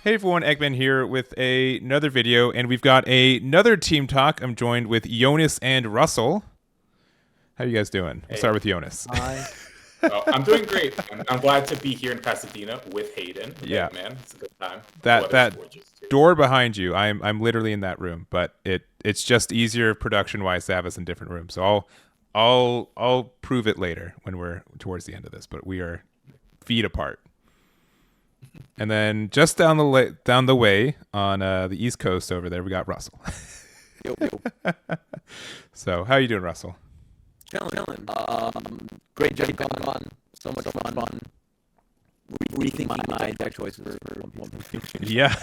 Hey everyone, Egman here with another video, and we've got another team talk. I'm joined with Yonas and Russell. How you guys doing? We'll start Hey, with Yonas. Hi. I'm doing great. I'm glad to be here in Pasadena with Hayden, with Yeah, Eggman. It's a good time. The that weather's that gorgeous too. door behind you. I'm literally in that room, but it's just easier production wise to have us in different rooms. So I'll prove it later when we're towards the end of this. But we are feet apart. And then just down the way on the East Coast over there, we got Russell. Yo, yo. So how you doing, Russell? Chilling. Great job going on. So much fun. Rethinking my deck choices for One Piece. Yeah.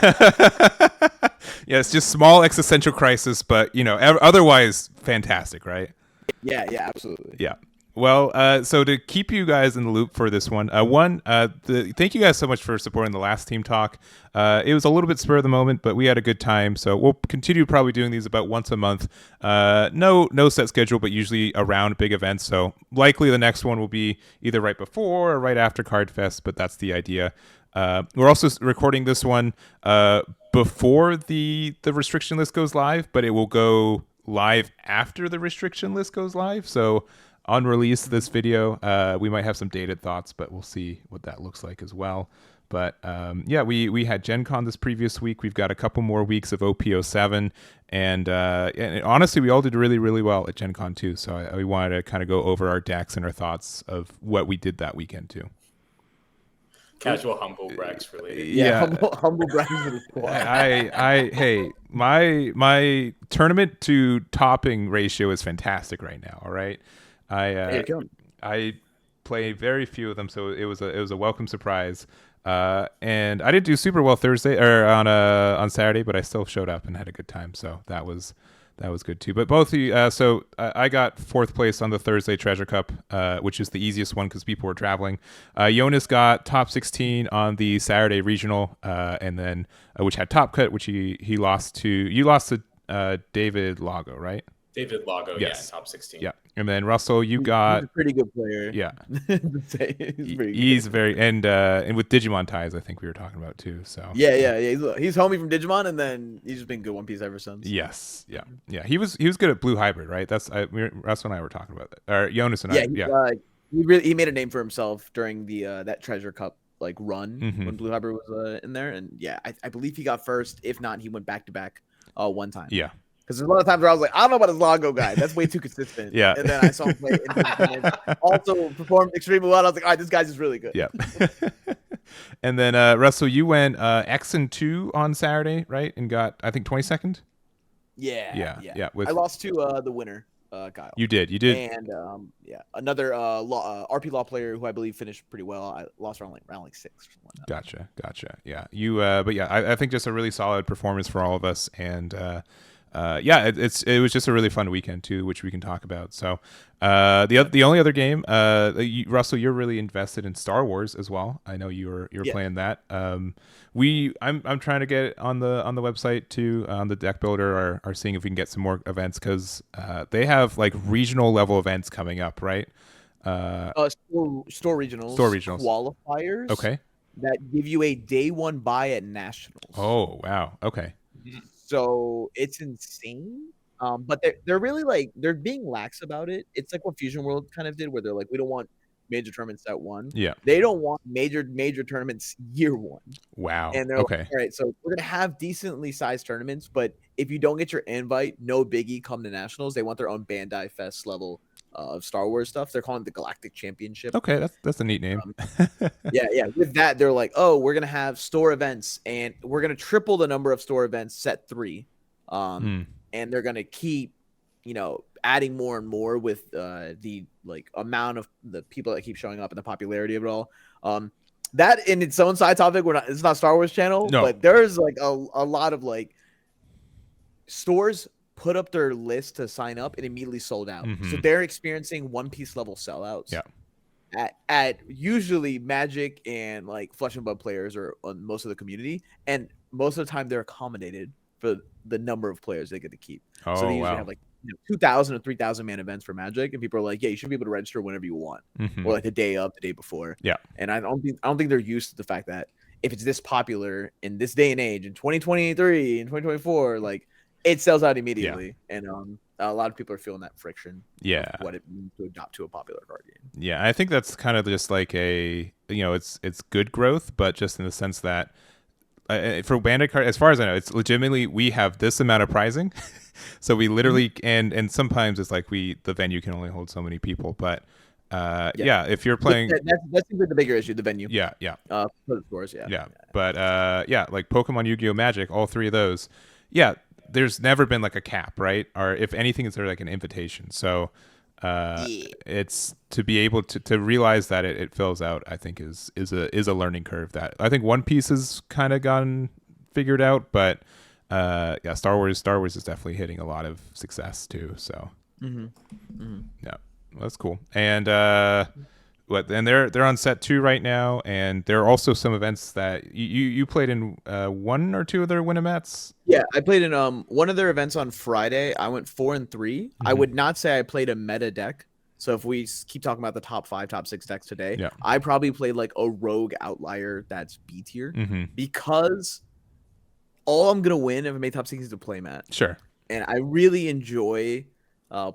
Yeah, it's just small existential crisis, but otherwise fantastic, right? Yeah, absolutely. Yeah. Well, so to keep you guys in the loop for this one, thank you guys so much for supporting the last team talk. It was a little bit spur of the moment, but we had a good time. So we'll continue probably doing these about once a month. No set schedule, but usually around big events. So likely the next one will be either right before or right after Card Fest, but that's the idea. We're also recording this one before the restriction list goes live, but it will go live after the restriction list goes live. So on release this video, we might have some dated thoughts, but we'll see what that looks like as well. But yeah, we had Gen Con this previous week. We've got a couple more weeks of OP07, and honestly, we all did really, really well at Gen Con too. So we wanted to kind of go over our decks and our thoughts of what we did that weekend too. Casual humble brags related. Yeah. Humble brags for the squad. Hey, my tournament to topping ratio is fantastic right now. All right. I play very few of them, so it was a welcome surprise. And I didn't do super well Thursday or on Saturday, but I still showed up and had a good time. So that was good too. But both of you, I got fourth place on the Thursday Treasure Cup, which is the easiest one because people were traveling. Jonas got top 16 on the Saturday regional, and then which had top cut, which he lost to. You lost to David Lago, right? David Lago, Yes. yeah, top 16. Yeah. And then Russell, you got He's a pretty good player. Yeah. He's very and with Digimon ties, I think we were talking about too. So Yeah. He's homie from Digimon, and then he's just been good One Piece ever since. Yes, yeah. He was good at Blue Hybrid, right? That's Russell and I were talking about that. Or Jonas and He made a name for himself during the that Treasure Cup run when Blue Hybrid was in there, and yeah, I believe he got first. If not, he went back to back one time. Yeah. Because there's a lot of times where I was like, I don't know about this Lago guy. That's way too consistent. Yeah. And then I saw him play also performed extremely well. I was like, all right, this guy's just really good. Yeah. And then Russell, you went X and 2 on Saturday, right? And got I think 22nd. Yeah. With I lost to the winner, Kyle. You did. And another RP Law player who I believe finished pretty well. I lost around like 6 or something like that. Gotcha. Yeah. You but yeah, I think just a really solid performance for all of us, and it was just a really fun weekend too, which we can talk about. So the only other game, Russell, you're really invested in Star Wars as well. I know you're playing that. I'm trying to get it on the website too, on the deck builder, are seeing if we can get some more events, because they have like regional level events coming up, right? Store regionals qualifiers. Okay. That give you a day one buy at nationals. Oh wow. Okay. So it's insane. But they're really they're being lax about it. It's like what Fusion World kind of did, where they're like, we don't want major tournaments at one. Yeah. They don't want major tournaments year one. Wow. And they're okay. Like, all right, so we're gonna have decently sized tournaments, but if you don't get your invite, no biggie, come to nationals. They want their own Bandai Fest level of Star Wars stuff. They're calling it the Galactic Championship. Okay, that's a neat name. Yeah. With that, they're like, oh, we're gonna have store events, and we're gonna triple the number of store events, set 3. And they're gonna keep, adding more and more with the amount of the people that keep showing up and the popularity of it all. That in its own side topic, it's not Star Wars channel, but there's a lot of stores put up their list to sign up and immediately sold out. So they're experiencing One Piece level sellouts. Yeah. At usually Magic and Flesh and Blood players or on most of the community, and most of the time they're accommodated for the number of players they get to keep. Oh, so they usually have 2,000 or 3,000 man events for Magic, and people are like, yeah, you should be able to register whenever you want, or the day of, the day before. Yeah. And I don't think they're used to the fact that if it's this popular in this day and age in 2023 and 2024, like it sells out immediately. And a lot of people are feeling that friction. Yeah. Of what it means to adopt to a popular card game. Yeah, I think that's kind of just like it's good growth, but just in the sense that for Bandit card, as far as I know, it's legitimately we have this amount of pricing, so we literally and sometimes it's like the venue can only hold so many people, but if you're playing, that seems like the bigger issue, the venue. Yeah. For the stores, But like Pokemon, Yu-Gi-Oh, Magic, all three of those, there's never been like a cap, right? Or if anything, it's like an invitation. So it's to be able to realize that it fills out, I think is a learning curve that I think One Piece has kind of gotten figured out, but Star Wars is definitely hitting a lot of success too. So yeah, that's cool. And and they're on set 2 right now, and there are also some events that you played in one or two of their Winnamats. Yeah, I played in one of their events on Friday. I went 4-3. I would not say I played a meta deck. So if we keep talking about the top 5, top 6 decks today, I probably played like a rogue outlier that's B tier because all I'm gonna win if I make top 6 is the playmat. Sure. And I really enjoy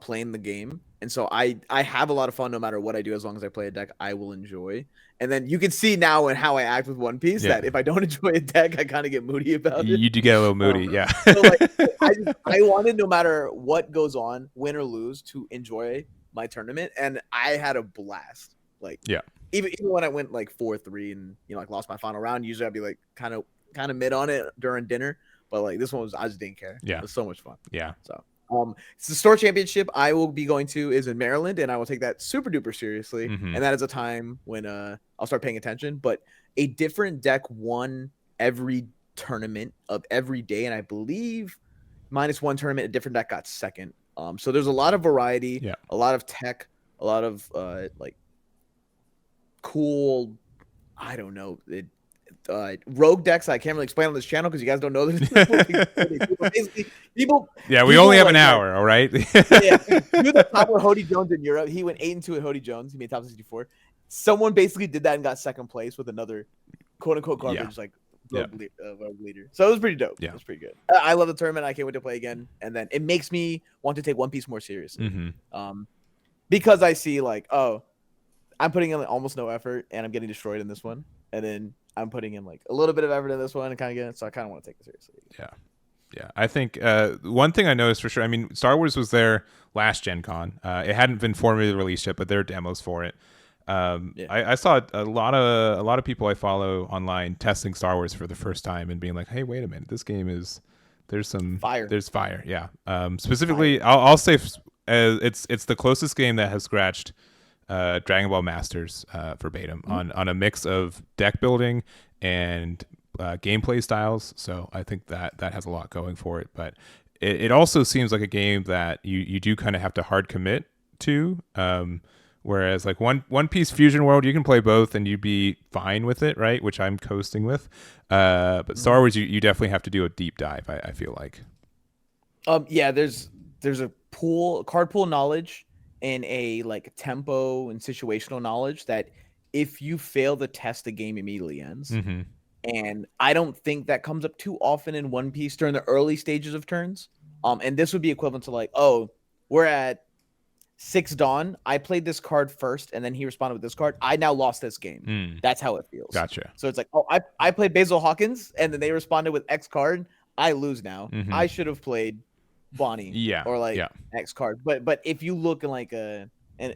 playing the game. And so I have a lot of fun no matter what I do. As long as I play a deck I will enjoy. And then you can see now in how I act with One Piece that if I don't enjoy a deck, I kind of get moody about it. You do get a little moody, So like, I wanted, no matter what goes on, win or lose, to enjoy my tournament. And I had a blast. Like, even when I went like 4-3 and like lost my final round, usually I'd be like kind of mid on it during dinner. But like this one I just didn't care. Yeah. It was so much fun. Yeah. So it's the store championship I will be going to is in Maryland, and I will take that super duper seriously. And that is a time when I'll start paying attention. But a different deck won every tournament of every day, and I believe -1 tournament a different deck got second. So there's a lot of variety, a lot of tech, a lot of like cool, I don't know, rogue decks I can't really explain on this channel because you guys don't know this. People we only have an hour, all right? Do the top with Hody Jones in Europe. He went 8-2 at Hody Jones. He made top 64. Someone basically did that and got second place with another quote unquote garbage rogue leader. So it was pretty dope. It was pretty good. I love the tournament. I can't wait to play again. And then it makes me want to take One Piece more seriously. Because I see like, I'm putting in almost no effort and I'm getting destroyed in this one. And then I'm putting in like a little bit of effort in this one and kind of getting it. So I kind of want to take it seriously. Yeah. I think one thing I noticed for sure, I mean, Star Wars was there last Gen Con. It hadn't been formally released yet, but there are demos for it. I saw a lot of people I follow online testing Star Wars for the first time and being like, hey, wait a minute, this game there's fire. There's fire. Yeah. Specifically, fire. I'll say it's the closest game that has scratched Dragon Ball Masters verbatim on a mix of deck building and gameplay styles. So I think that has a lot going for it. But it also seems like a game that you do kind of have to hard commit to. Whereas like One Piece Fusion World, you can play both and you'd be fine with it, right? Which I'm coasting with. But Star Wars, you definitely have to do a deep dive, I feel like. There's a card pool knowledge and a like tempo and situational knowledge that if you fail the test, the game immediately ends. And I don't think that comes up too often in One Piece during the early stages of turns. And this would be equivalent to like, we're at 6 Dawn. I played this card first, and then he responded with this card. I now lost this game. That's how it feels. Gotcha. So it's like, I played Basil Hawkins, and then they responded with X card. I lose now. I should have played Bonney or like X card. But if you look in like in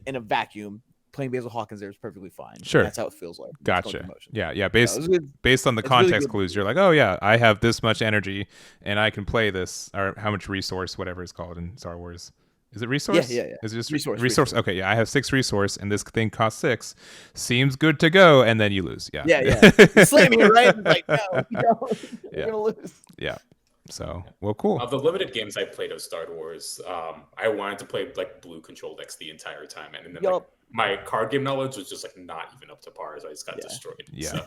a vacuum, playing Basil Hawkins there is perfectly fine. Sure. That's how it feels like. Gotcha. Yeah. Based on the context clues, you're like, oh yeah, I have this much energy and I can play this, or how much resource, whatever it's called in Star Wars. Is it resource? Yeah. Is it just resource? Okay, yeah, I have 6 resource and this thing costs 6. Seems good to go, and then you lose. Yeah. Slam me, right? Like, no, you're gonna lose. Yeah. So, well, cool. Of the limited games I played of Star Wars, I wanted to play like blue control decks the entire time, and then like, my card game knowledge was just like not even up to par, so I just got destroyed. Yeah. So.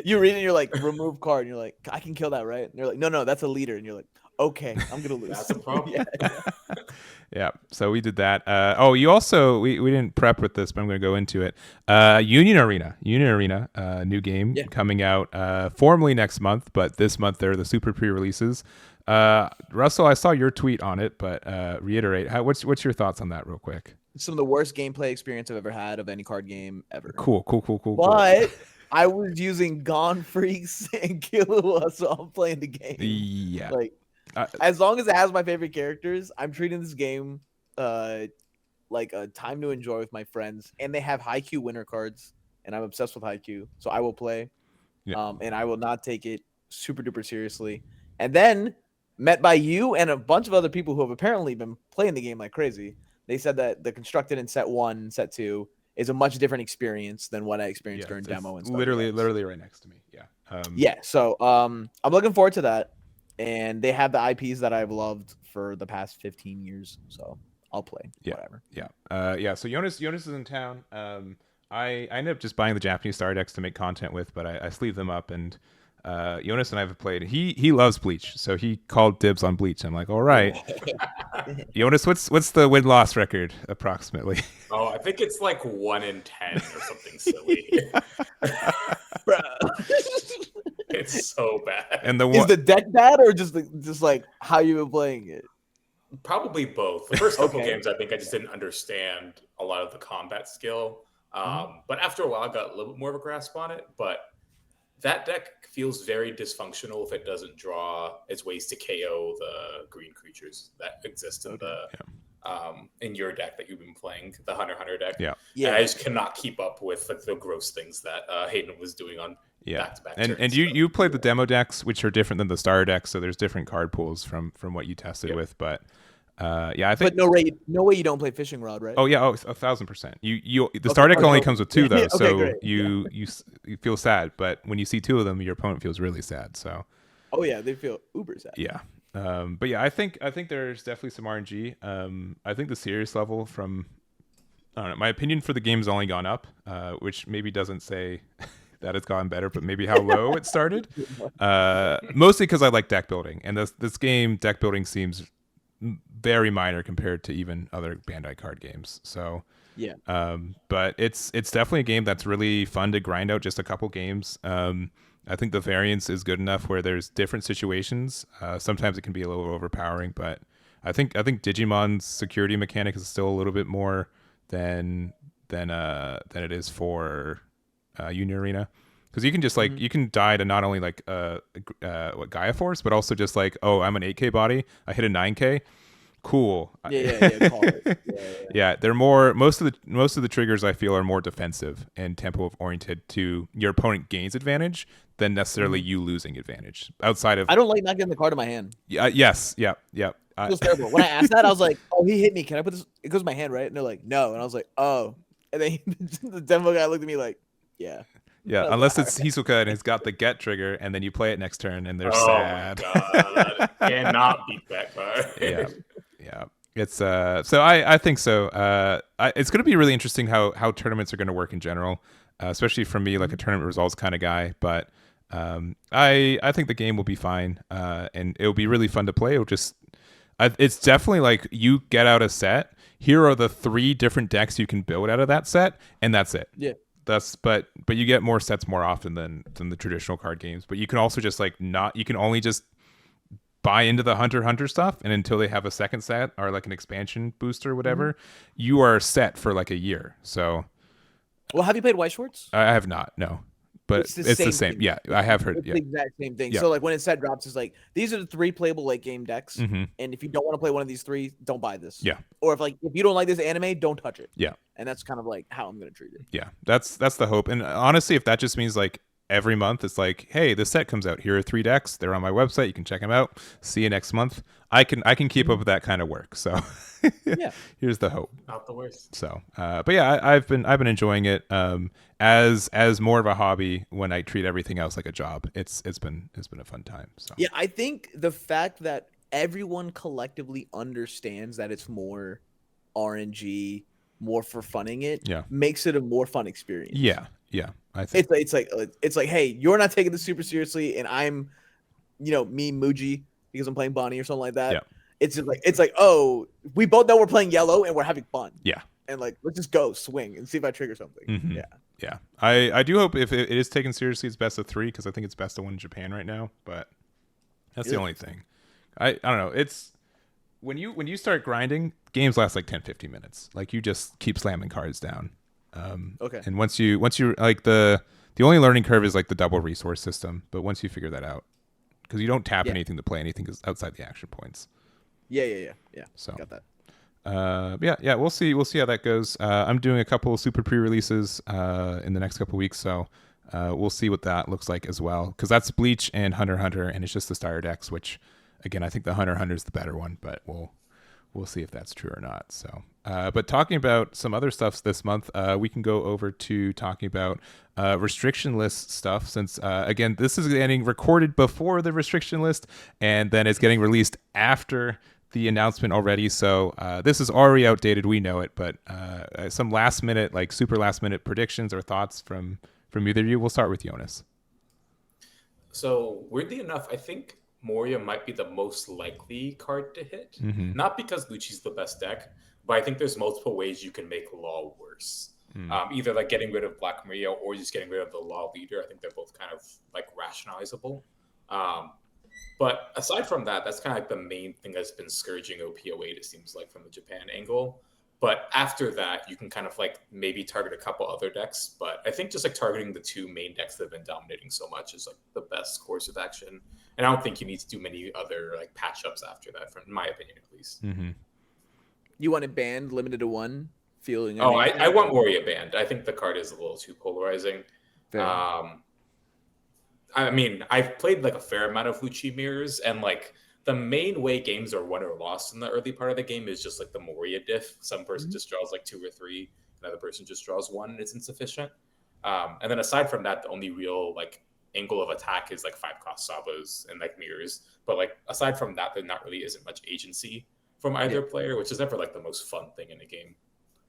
You read it, and you're like, remove card, and you're like, I can kill that, right? And you're like, no, that's a leader, and you're like, okay, I'm gonna lose. That's a problem. Yeah, so we did that. You also we didn't prep with this, but I'm going to go into it. Union Arena, new game coming out formally next month, but this month they're the super pre-releases. Russell, I saw your tweet on it, but reiterate what's your thoughts on that real quick? Some of the worst gameplay experience I've ever had of any card game ever. Cool. But I was using Gone Freaks and Killua, so I'm playing the game. Yeah. Like, as long as it has my favorite characters, I'm treating this game like a time to enjoy with my friends. And they have Haikyuu winner cards, and I'm obsessed with Haikyuu, so I will play. Yeah. And I will not take it super duper seriously. And then met by you and a bunch of other people who have apparently been playing the game like crazy. They said that the constructed in set 1 and set 2 is a much different experience than what I experienced during demo and stuff. Literally right next to me. Yeah. So I'm looking forward to that. And they have the IPs that I've loved for the past 15 years. So I'll play. Whatever. Yeah. So Yonas is in town. I ended up just buying the Japanese star decks to make content with, but I sleeved them up, and Yonas and I have played. He loves Bleach, so he called dibs on Bleach. I'm like, all right. Yonas, what's the win-loss record approximately? Oh, I think it's like 1 in 10 or something silly. It's so bad. And is the deck bad, or just like how you've been playing it? Probably both. The first couple games, I think I just didn't understand a lot of the combat skill. But after a while, I got a little bit more of a grasp on it. But that deck feels very dysfunctional if it doesn't draw its ways to KO the green creatures that exist in the in your deck that you've been playing, the Hunter deck. Yeah. And I just cannot keep up with the gross things that Hayden was doing on back-to-back turns. And you played the demo decks, which are different than the star decks, so there's different card pools from what you tested with, but I think. But no way you don't play Fishing Rod, right? Oh yeah, 1,000%. The star deck only comes with 2 though, so great. you feel sad, but when you see 2 of them, your opponent feels really sad. So. Oh yeah, they feel uber sad. Yeah. But yeah, I think there's definitely some RNG. I think the serious level I don't know. My opinion for the game's only gone up, which maybe doesn't say that it's gotten better, but maybe how low it started. Mostly because I like deck building, and this game deck building seems very minor compared to even other Bandai card games. So yeah. But it's definitely a game that's really fun to grind out just a couple games. I think the variance is good enough where there's different situations. Sometimes it can be a little overpowering, but I think Digimon's security mechanic is still a little bit more than it is for Union Arena, because you can just you can die to not only like Gaia Force, but also just like, oh, I'm an 8K body, I hit a 9K. Cool. Call it. Yeah, they're more most of the triggers I feel are more defensive and tempo oriented to your opponent gains advantage than necessarily you losing advantage. Outside of, I don't like not getting the card in my hand. Yes. Yep. It feels terrible. When I asked that, I was like, "Oh, he hit me. Can I put this?" It goes in my hand, right? And they're like, "No," and I was like, "Oh." And then the demo guy looked at me like, "Yeah." Yeah, unless it's Hisoka and it's got the get trigger, and then you play it next turn, and they're sad. Oh my God. Cannot beat that card. Yeah. It's so I think so. It's going to be really interesting how tournaments are going to work in general, especially for me, like a tournament results kind of guy. But I think the game will be fine, and it'll be really fun to play. It's definitely like you get out a set. Here are the 3 different decks you can build out of that set, and that's it. Yeah. But you get more sets more often than the traditional card games. But you can also just you can only just buy into the Hunter stuff, and until they have a second set or like an expansion booster or whatever, you are set for like a year. So, well, have you played White Shorts? I have not, no, but it's the same. Yeah, I have heard. It's the exact same thing. Yeah. So like when it set drops, it's like these are the 3 playable late game decks, and if you don't want to play one of these 3, don't buy this. Yeah. Or if you don't like this anime, don't touch it. Yeah. And that's kind of like how I'm gonna treat it. Yeah, that's the hope. And honestly, if that just means like every month it's like, hey, this set comes out, here are 3 decks, they're on my website, you can check them out, see you next month, I can keep up with that kind of work. So yeah, here's the hope. Not the worst. So but yeah, I've been enjoying it as more of a hobby when I treat everything else like a job. It's been a fun time. So yeah, I think the fact that everyone collectively understands that it's more RNG, more for funning it, makes it a more fun experience. Yeah, I think it's like, hey, you're not taking this super seriously, and I'm, me Muji because I'm playing Bonney or something like that. Yeah. It's just like, oh, we both know we're playing yellow and we're having fun. Yeah. And like, let's just go swing and see if I trigger something. Mm-hmm. Yeah. Yeah. I do hope if it is taken seriously, it's best of 3 because I think it's best of 1 in Japan right now. But that's the only thing. I don't know. It's when you start grinding, games last like 10, 15 minutes. Like you just keep slamming cards down. Okay. And once you like the only learning curve is like the double resource system. But once you figure that out, because you don't tap anything to play anything outside the action points. Yeah. So got that. Yeah, we'll see how that goes. I'm doing a couple of super pre-releases in the next couple weeks, so we'll see what that looks like as well. Because that's Bleach and Hunter x Hunter, and it's just the starter decks. Which, again, I think the Hunter x Hunter is the better one, but we'll see if that's true or not. So, but talking about some other stuff this month, we can go over to talking about restriction list stuff. Since again, this is getting recorded before the restriction list, and then it's getting released after the announcement already, so this is already outdated. We know it, but some super last minute predictions or thoughts from either of you. We'll start with Yonas. So weirdly enough, I think Moria might be the most likely card to hit. Not because Lucci's the best deck, but I think there's multiple ways you can make Law worse. Either like getting rid of Black Maria or just getting rid of the Law leader. I think they're both kind of like rationalizable. But aside from that, that's kind of like the main thing that's been scourging OP08, it seems like, from the Japan angle. But after that, you can kind of like maybe target a couple other decks. But I think just like targeting the 2 main decks that have been dominating so much is like the best course of action. And I don't think you need to do many other like patch ups after that, from my opinion at least. You want it banned, limited to 1? Feeling? I want Moria banned. I think the card is a little too polarizing. I mean, I've played like a fair amount of Lucci mirrors, and like the main way games are won or lost in the early part of the game is just like the Moria diff. Some person just draws like 2 or 3, another person just draws 1, and it's insufficient. And then aside from that, the only real like angle of attack is like 5-cost Sabas and like mirrors. But like aside from that, there not really isn't much agency from either player, which is never like the most fun thing in a game.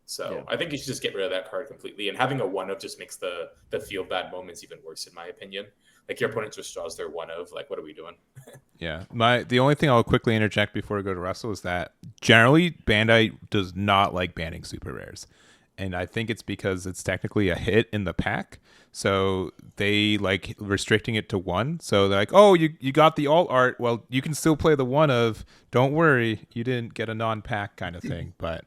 So I think you should just get rid of that card completely. And having a 1-of just makes the feel bad moments even worse, in my opinion. Like your opponent just draws their 1-of. Like, what are we doing? Yeah. The only thing I'll quickly interject before I go to Russell is that generally Bandai does not like banning super rares. And I think it's because it's technically a hit in the pack. So they like restricting it to 1. So they're like, oh, you got the alt art. Well, you can still play the 1-of. Don't worry, you didn't get a non-pack kind of thing. But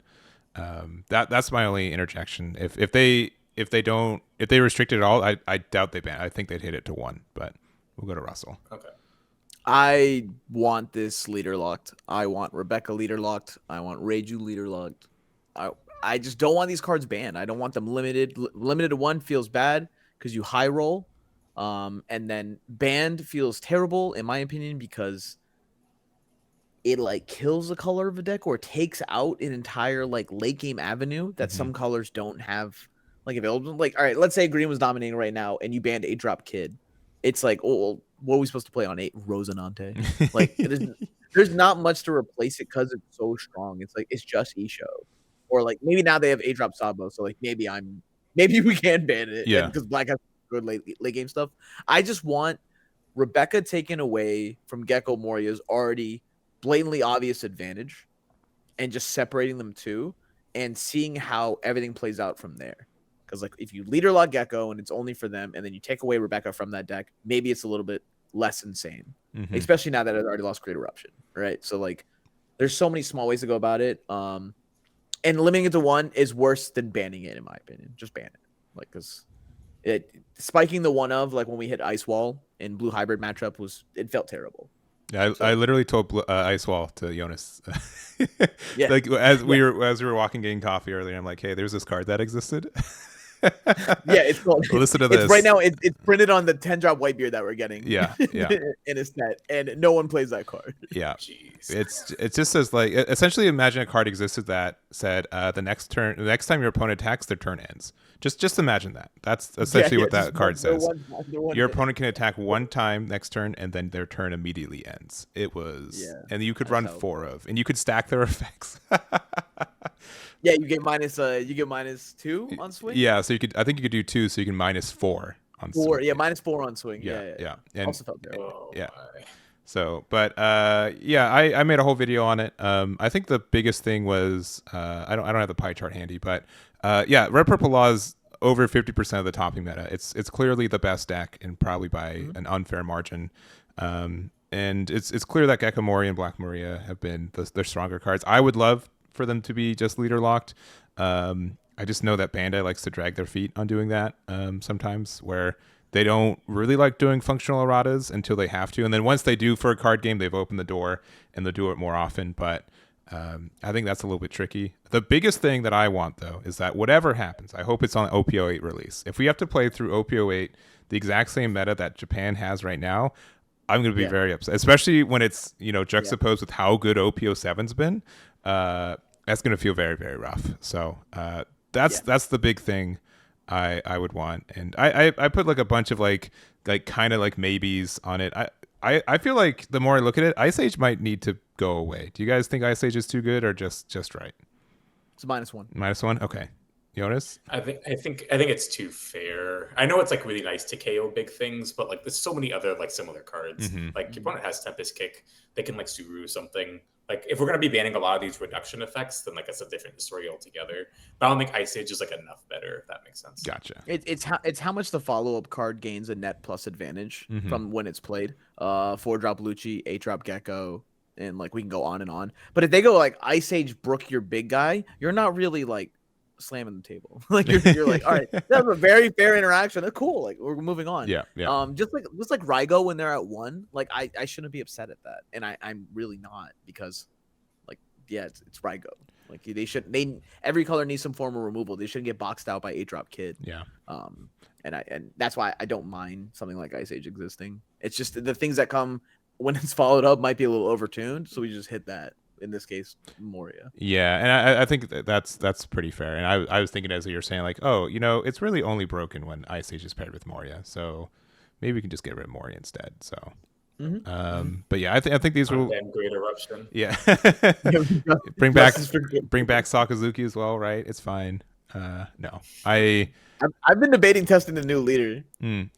that's my only interjection. If they restrict it at all, I doubt they ban. I think they'd hit it to 1, but we'll go to Russell. Okay. I want this leader locked. I want Rebecca leader locked. I want Reiju leader locked. I just don't want these cards banned. I don't want them limited. Limited to 1 feels bad because you high roll. And then banned feels terrible, in my opinion, because it like kills the color of a deck or takes out an entire like late game avenue that some colors don't have like available. Like, all right, let's say green was dominating right now and you banned 8-drop Kid. It's like, oh, well, what are we supposed to play on 8? Rosinante. Like, there's not much to replace it because it's so strong. It's like, it's just Isho. Or like, maybe now they have 8-drop Sabo, so like maybe we can ban it. Yeah. Because Black has good late game stuff. I just want Rebecca taken away from Gecko Moria's already blatantly obvious advantage and just separating them two and seeing how everything plays out from there. Because like if you leader lock Gecko and it's only for them and then you take away Rebecca from that deck, maybe it's a little bit less insane, especially now that it already lost Great Eruption, right? So like there's so many small ways to go about it. And limiting it to 1 is worse than banning it, in my opinion. Just ban it. Like, because spiking the 1-of, like when we hit Ice Wall in Blue Hybrid matchup, it felt terrible. Yeah, I literally told Ice Wall to Jonas. Yeah. Like as we were walking getting coffee earlier, I'm like, hey, there's this card that existed. Yeah, it's called. Listen to this. Right now, it's printed on the 10-drop Whitebeard that we're getting. Yeah. In a set, and no one plays that card. Yeah. Jeez. It just says like essentially imagine a card existed that said the next time your opponent attacks, their turn ends. Just imagine that. That's essentially what that card says. Your opponent can attack 1 time next turn, and then their turn immediately ends. It was, and you could run 4 of, and you could stack their effects. Yeah, you get -2 on swing. Yeah, so I think you could do 2, so you can -4 on swing. Yeah, -4 on swing. Yeah. And, also felt terrible. Yeah. So, but yeah, I made a whole video on it. I think the biggest thing was I don't have the pie chart handy, but yeah, Red Purple Law is over 50% of the topping meta. It's clearly the best deck, and probably by an unfair margin. And it's clear that Gecko Mori and Black Maria have been their stronger cards. I would love for them to be just leader locked. I just know that Bandai likes to drag their feet on doing that sometimes, where they don't really like doing functional erratas until they have to. And then once they do for a card game, they've opened the door and they'll do it more often. But I think that's a little bit tricky. The biggest thing that I want, though, is that whatever happens, I hope it's on OPO8 release. If we have to play through OPO8, the exact same meta that Japan has right now, I'm going to be very upset, especially when it's, juxtaposed with how good OPO7's been. That's going to feel very, very rough. So that's the big thing I would want. And I put like a bunch of like kind of like maybes on it. I feel like the more I look at it, Ice Age might need to go away. Do you guys think Ice Age is too good or just right? It's -1. -1? Okay. Jonas? I think it's too fair. I know it's like really nice to KO big things, but like there's so many other like similar cards. Like your opponent has Tempest Kick, they can like Suru something. Like if we're gonna be banning a lot of these reduction effects, then like that's a different story altogether. But I don't think Ice Age is like enough better, if that makes sense. Gotcha. It's how much the follow-up card gains a net plus advantage from when it's played. 4-drop Lucci, 8-drop Gecko, and like we can go on and on. But if they go like Ice Age Brook your big guy, you're not really like slamming the table. Like you're like, all right, that's a very fair interaction. That's cool. Like we're moving on. Yeah. Just like Rygo when they're at 1. Like I shouldn't be upset at that, and I'm really not, because like it's Rygo. Like every color needs some form of removal. They shouldn't get boxed out by 8-drop Kid. Yeah. And that's why I don't mind something like Ice Age existing. It's just the things that come when it's followed up might be a little overtuned, so we just hit that. In this case, Moria. Yeah, and I think that's pretty fair. And I was thinking as you were saying, like, oh, it's really only broken when Ice Age is paired with Moria. So maybe we can just get rid of Moria instead. So, but yeah, I think these will. And Great Eruption. Yeah, bring back Sakazuki as well, right? It's fine. No, I've been debating testing the new leader. I'm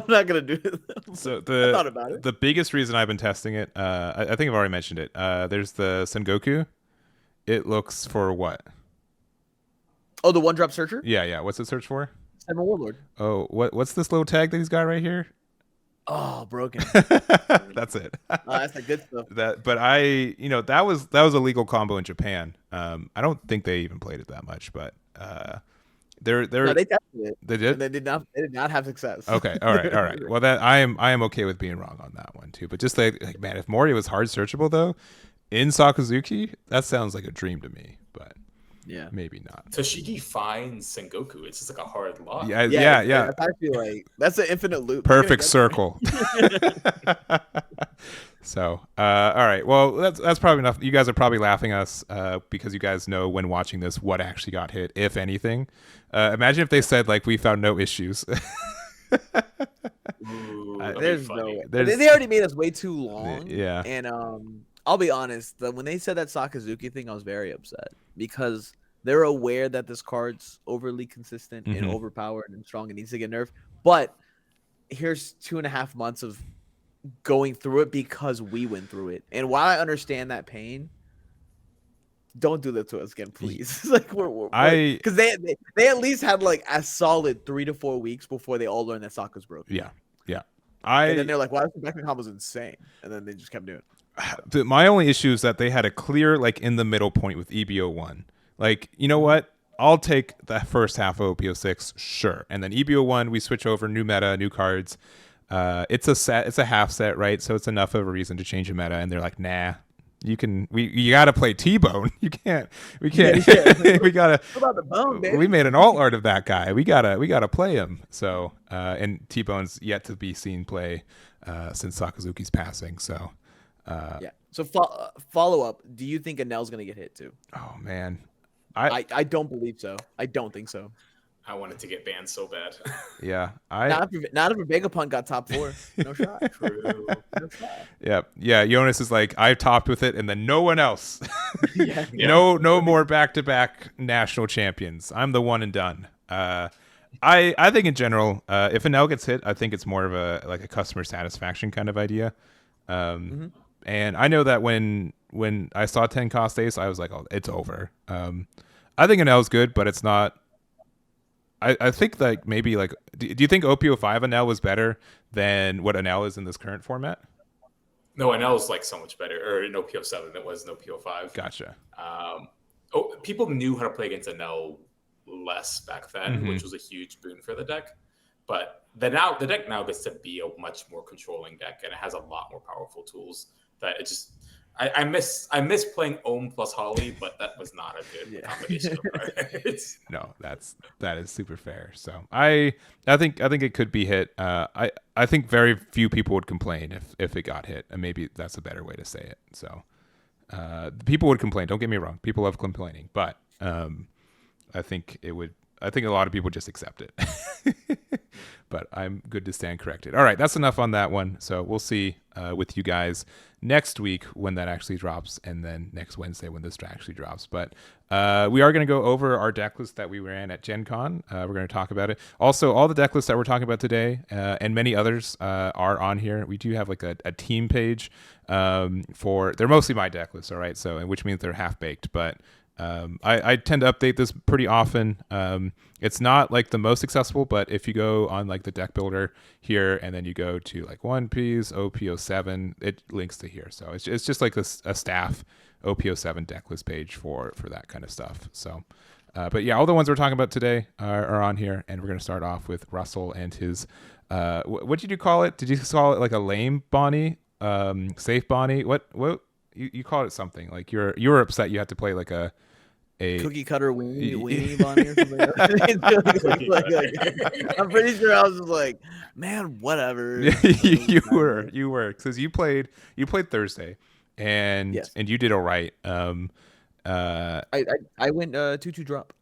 not gonna do it. So I thought about it. The biggest reason I've been testing it, I think I've already mentioned it. There's the Sengoku. It looks for what? Oh, the 1-drop searcher? Yeah. What's it search for? 7 Warlord. Oh, what's this little tag that he's got right here? Oh, broken. That's it. That's the good stuff. But that was a legal combo in Japan. I don't think they even played it that much, but they tested it. They did. And they did not have success. Okay. All right. Well, that I am okay with being wrong on that one too. But just like man, if Moria was hard searchable though, in Sakazuki, that sounds like a dream to me. But yeah, maybe not. Toshiki finds Sengoku. It's just like a hard lock. Yeah. That's actually like that's an infinite loop. Perfect circle. So, all right. Well, that's probably enough. You guys are probably laughing at us because you guys know when watching this what actually got hit, if anything. Imagine if they said like we found no issues. Ooh, there's no way. They already made us way too long. Yeah. And I'll be honest, when they said that Sakazuki thing, I was very upset because they're aware that this card's overly consistent and overpowered and strong and needs to get nerfed. But here's 2.5 months of going through it because we went through it. And while I understand that pain, don't do that to us again, please. Like because they at least had like a solid 3 to 4 weeks before they all learned that Sokka's broken. Yeah. And then they're like, "Wow, this back combo's insane," and then they just kept doing it. My only issue is that they had a clear like in the middle point with EBO1. Like, you know what? I'll take the first half of OPO6, sure, and then EBO1 we switch over, new meta, new cards. It's a half set, right? So it's enough of a reason to change a meta, and they're like, nah. You gotta play T-Bone. We can't. We gotta. What about the bone, baby? We made an alt art of that guy. We gotta play him. So and T-Bone's yet to be seen play since Sakazuki's passing. So yeah. So follow up. Do you think Anel's gonna get hit too? Oh man, I don't believe so. I don't think so. I wanted to get banned so bad. Yeah, not if Vegapunk got top 4. No shot. True. No shot. Yeah. Jonas is like, I've topped with it, and then no one else. No more back-to-back national champions. I'm the one and done. I think in general, if an L gets hit, I think it's more of a customer satisfaction kind of idea. And I know that when I saw 10 cost ace, I was like, oh, it's over. I think an L is good, but it's not. I think like maybe like, do you think OPO5 an L was better than what an L is in this current format? No, an L is like so much better, or an OPO7 than was an OPO5. Gotcha. People knew how to play against an L less back then, which was a huge boon for the deck. But the deck now gets to be a much more controlling deck, and it has a lot more powerful tools. That it just I miss playing Ohm plus Holly, but that was not a good combination of cards. No, that is super fair. So I think it could be hit. I think very few people would complain if it got hit, and maybe that's a better way to say it. So people would complain. Don't get me wrong. People love complaining, but I think a lot of people just accept it. But I'm good to stand corrected. All right, that's enough on that one. So we'll see with you guys next week when that actually drops, and then next Wednesday when this actually drops. But we are going to go over our deck list that we ran at Gen Con. We're going to talk about it. Also, all the deck lists that we're talking about today and many others are on here. We do have like a team page they're mostly my deck lists, all right? So, which means they're half-baked, but I tend to update this pretty often. It's not like the most accessible, but if you go on like the deck builder here and then you go to like One Piece, OPO7, it links to here. So it's just like a staff OPO7 deck list page for that kind of stuff. So, but yeah, all the ones we're talking about today are on here, and we're going to start off with Russell and his, what did you call it? Did you call it like a lame Bonney? Safe Bonney? What you called it something like you were upset you had to play like a cookie cutter weenie Bonney or something. Like, I'm pretty sure I was just like, man, whatever. you were because you played Thursday, and yes. and you did all right. I went 2-2 drop.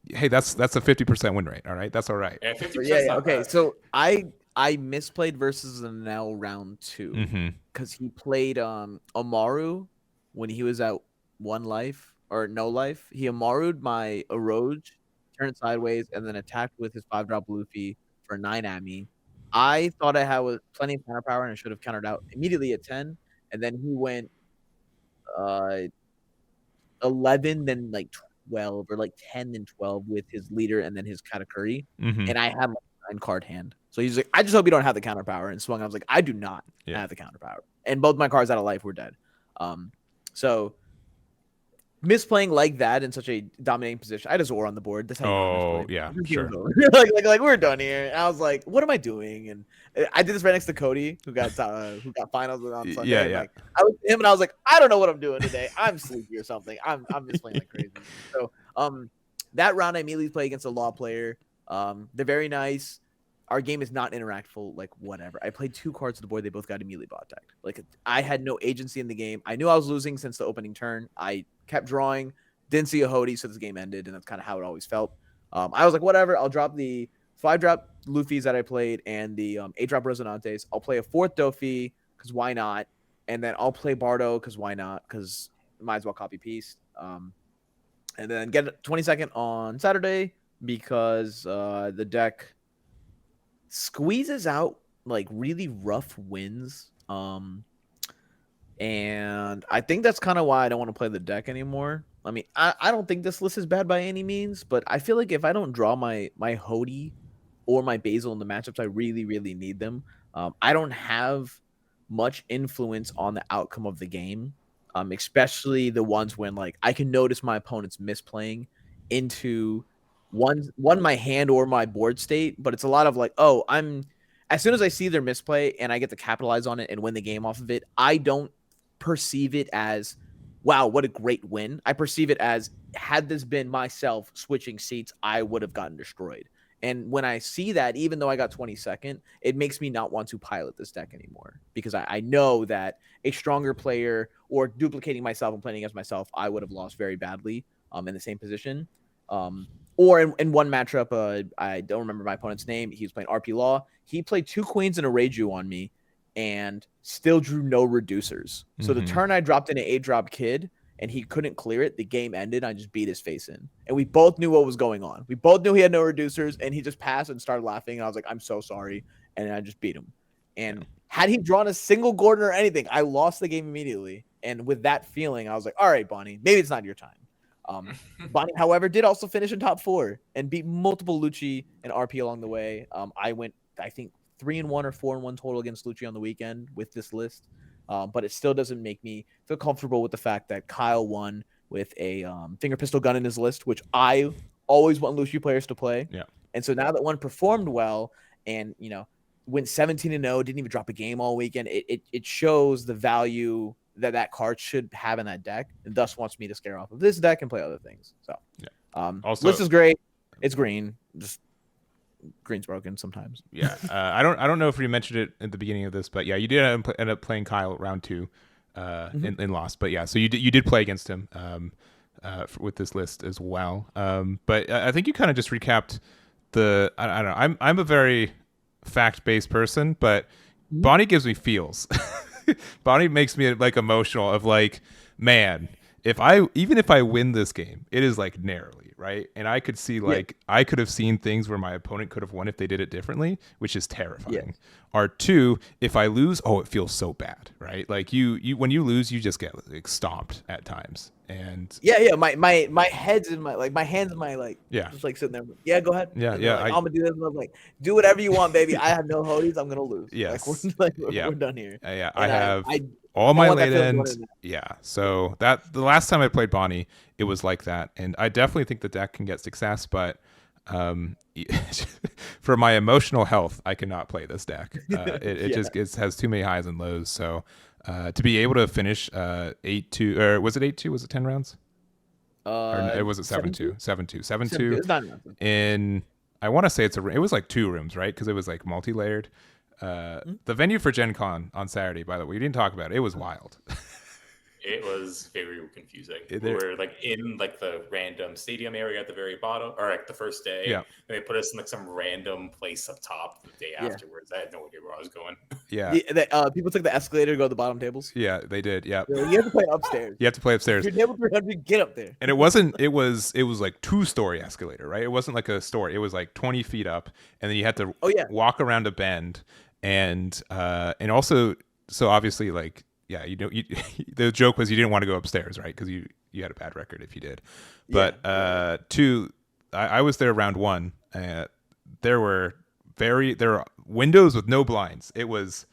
Hey, that's a 50% win rate. All right, that's all right. Yeah, 50%. Yeah. Okay, so I misplayed versus an L round 2 because he played Amaru when he was at 1 life or no life. He Amaru'd my Aandroidd, turned sideways, and then attacked with his 5-drop Luffy for 9 at me. I thought I had plenty of counter power and I should have countered out immediately at 10, and then he went 11, then like 12, or like 10 and 12 with his leader and then his Katakuri, and I had like 9 card hand. So he's like, I just hope you don't have the counter power, and swung. I was like, I do not have the counter power, and both my cards out of life were dead. So misplaying like that in such a dominating position. I had a Zor on the board. That's how sure. like we're done here. And I was like, what am I doing? And I did this right next to Cody, who got finals on Sunday. Yeah. Like, I was him, and I was like, I don't know what I'm doing today. I'm sleepy or something. I'm misplaying like crazy. So that round I immediately play against a Law player. They're very nice. Our game is not interactful, like whatever. I played 2 cards to the board. They both got immediately bot decked. Like I had no agency in the game. I knew I was losing since the opening turn. I kept drawing, didn't see a Hody, so this game ended, and that's kind of how it always felt. I was like, whatever. I'll drop the 5-drop Luffy's that I played and the 8-drop Resonantes. I'll play a 4th Dofi because why not? And then I'll play Bardo because why not? Because might as well copy paste. And then get a 22nd on Saturday because the deck squeezes out like really rough wins. And I think that's kind of why I don't want to play the deck anymore. I mean, I don't think this list is bad by any means, but I feel like if I don't draw my Hody or my Basil in the matchups I really, really need them, I don't have much influence on the outcome of the game, especially the ones when like I can notice my opponent's misplaying into one my hand or my board state, but it's a lot of like, oh, as soon as I see their misplay and I get to capitalize on it and win the game off of it, I don't perceive it as, wow, what a great win. I perceive it as, had this been myself switching seats, I would have gotten destroyed. And when I see that, even though I got 22nd, it makes me not want to pilot this deck anymore because I know that a stronger player or duplicating myself and playing against myself, I would have lost very badly in the same position. Or in one matchup, I don't remember my opponent's name. He was playing RP Law. He played 2 queens and a Reiju on me and still drew no reducers. So the turn I dropped in an 8-drop Kid, and he couldn't clear it. The game ended. I just beat his face in, and we both knew what was going on. We both knew he had no reducers, and he just passed and started laughing. And I was like, I'm so sorry, and I just beat him. And had he drawn a single Gordon or anything, I lost the game immediately. And with that feeling, I was like, all right, Bonney, maybe it's not your time. Bonney, however, did also finish in top 4 and beat multiple Lucci and RP along the way. I went, I think, 3-1 or 4-1 total against Lucci on the weekend with this list. But it still doesn't make me feel comfortable with the fact that Kyle won with a finger pistol gun in his list, which I always want Lucci players to play. Yeah. And so now that one performed well and, went 17-0, didn't even drop a game all weekend, it shows the value that card should have in that deck, and thus wants me to scare off of this deck and play other things. So, also, list is great. It's green. Just green's broken sometimes. Yeah, I don't know if we mentioned it at the beginning of this, but yeah, you did end up playing Kyle round 2, in lost. But yeah, so you did play against him with this list as well. But I think you kind of just recapped the. I don't know. I'm a very fact-based person, but Bonney gives me feels. Bonney makes me like emotional of like, man, even if I win this game, it is like narrowly, right? And I could see like I could have seen things where my opponent could have won if they did it differently, which is terrifying. Or 2, if I lose, it feels so bad, right? Like you when you lose, you just get like stomped at times. And my head's in my hands in my just like sitting there. Yeah, go ahead. Yeah, I'm gonna do this. And I'm like, do whatever you want, baby. I have no hoodies. I'm gonna lose. Yes. We're done here. Yeah, I have all my late ends. Yeah. So the last time I played Bonney, it was like that, and I definitely think the deck can get success, but for my emotional health, I cannot play this deck. It has too many highs and lows. So. To be able to finish 8-2, or was it 8-2? Was it 10 rounds? Or was it 7-2? 7-2. 7-2. In, I want to say it was like 2 rooms, right? Because it was like multi-layered. The venue for Gen Con on Saturday, by the way, we didn't talk about it. It was wild. It was very confusing. We were like in like the random stadium area at the very bottom, or like the first day. Yeah. And they put us in like some random place up top the day afterwards. I had no idea where I was going. Yeah. People took the escalator to go to the bottom tables. Yeah, they did. Yeah. You have to play upstairs. You have to play upstairs. If you're table 300, get up there. And it was like 2-story escalator, right? It wasn't like a story. It was like 20 feet up, and then you had to walk around a bend, and also, so obviously like. Yeah, the joke was you didn't want to go upstairs, right? Because you had a bad record if you did. But 2, I was there round 1. There were windows with no blinds. It was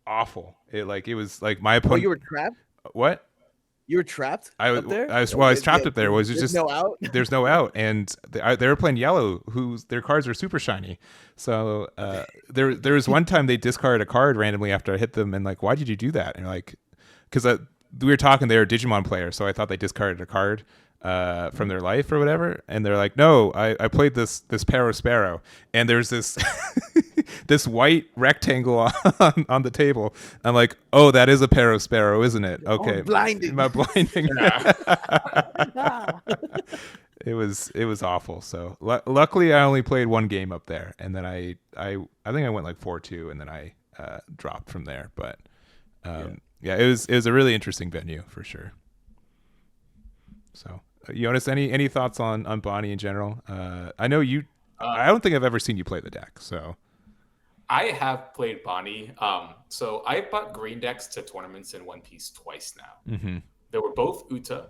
awful. It was like my opponent. Oh, you were trapped? What? You were trapped up there? I was trapped up there. There's no out? There's no out. And they were playing yellow, their cards are super shiny. So there was one time they discarded a card randomly after I hit them, and like, why did you do that? And like, because we were talking, they were a Digimon player, so I thought they discarded a card from their life or whatever. And they're like, no, I played this Paro Sparrow, and there's this this white rectangle on the table. I'm like, oh, that is a Paro Sparrow, isn't it? Okay. Oh, blinding. My blinding. It was awful. So luckily I only played 1 game up there, and then I think I went like 4-2, and then I dropped from there. But it was a really interesting venue for sure. So Yonas, any thoughts on Bonney in general? I know you. I don't think I've ever seen you play the deck. So I have played Bonney. So I bought green decks to tournaments in One Piece twice now. Mm-hmm. They were both Uta.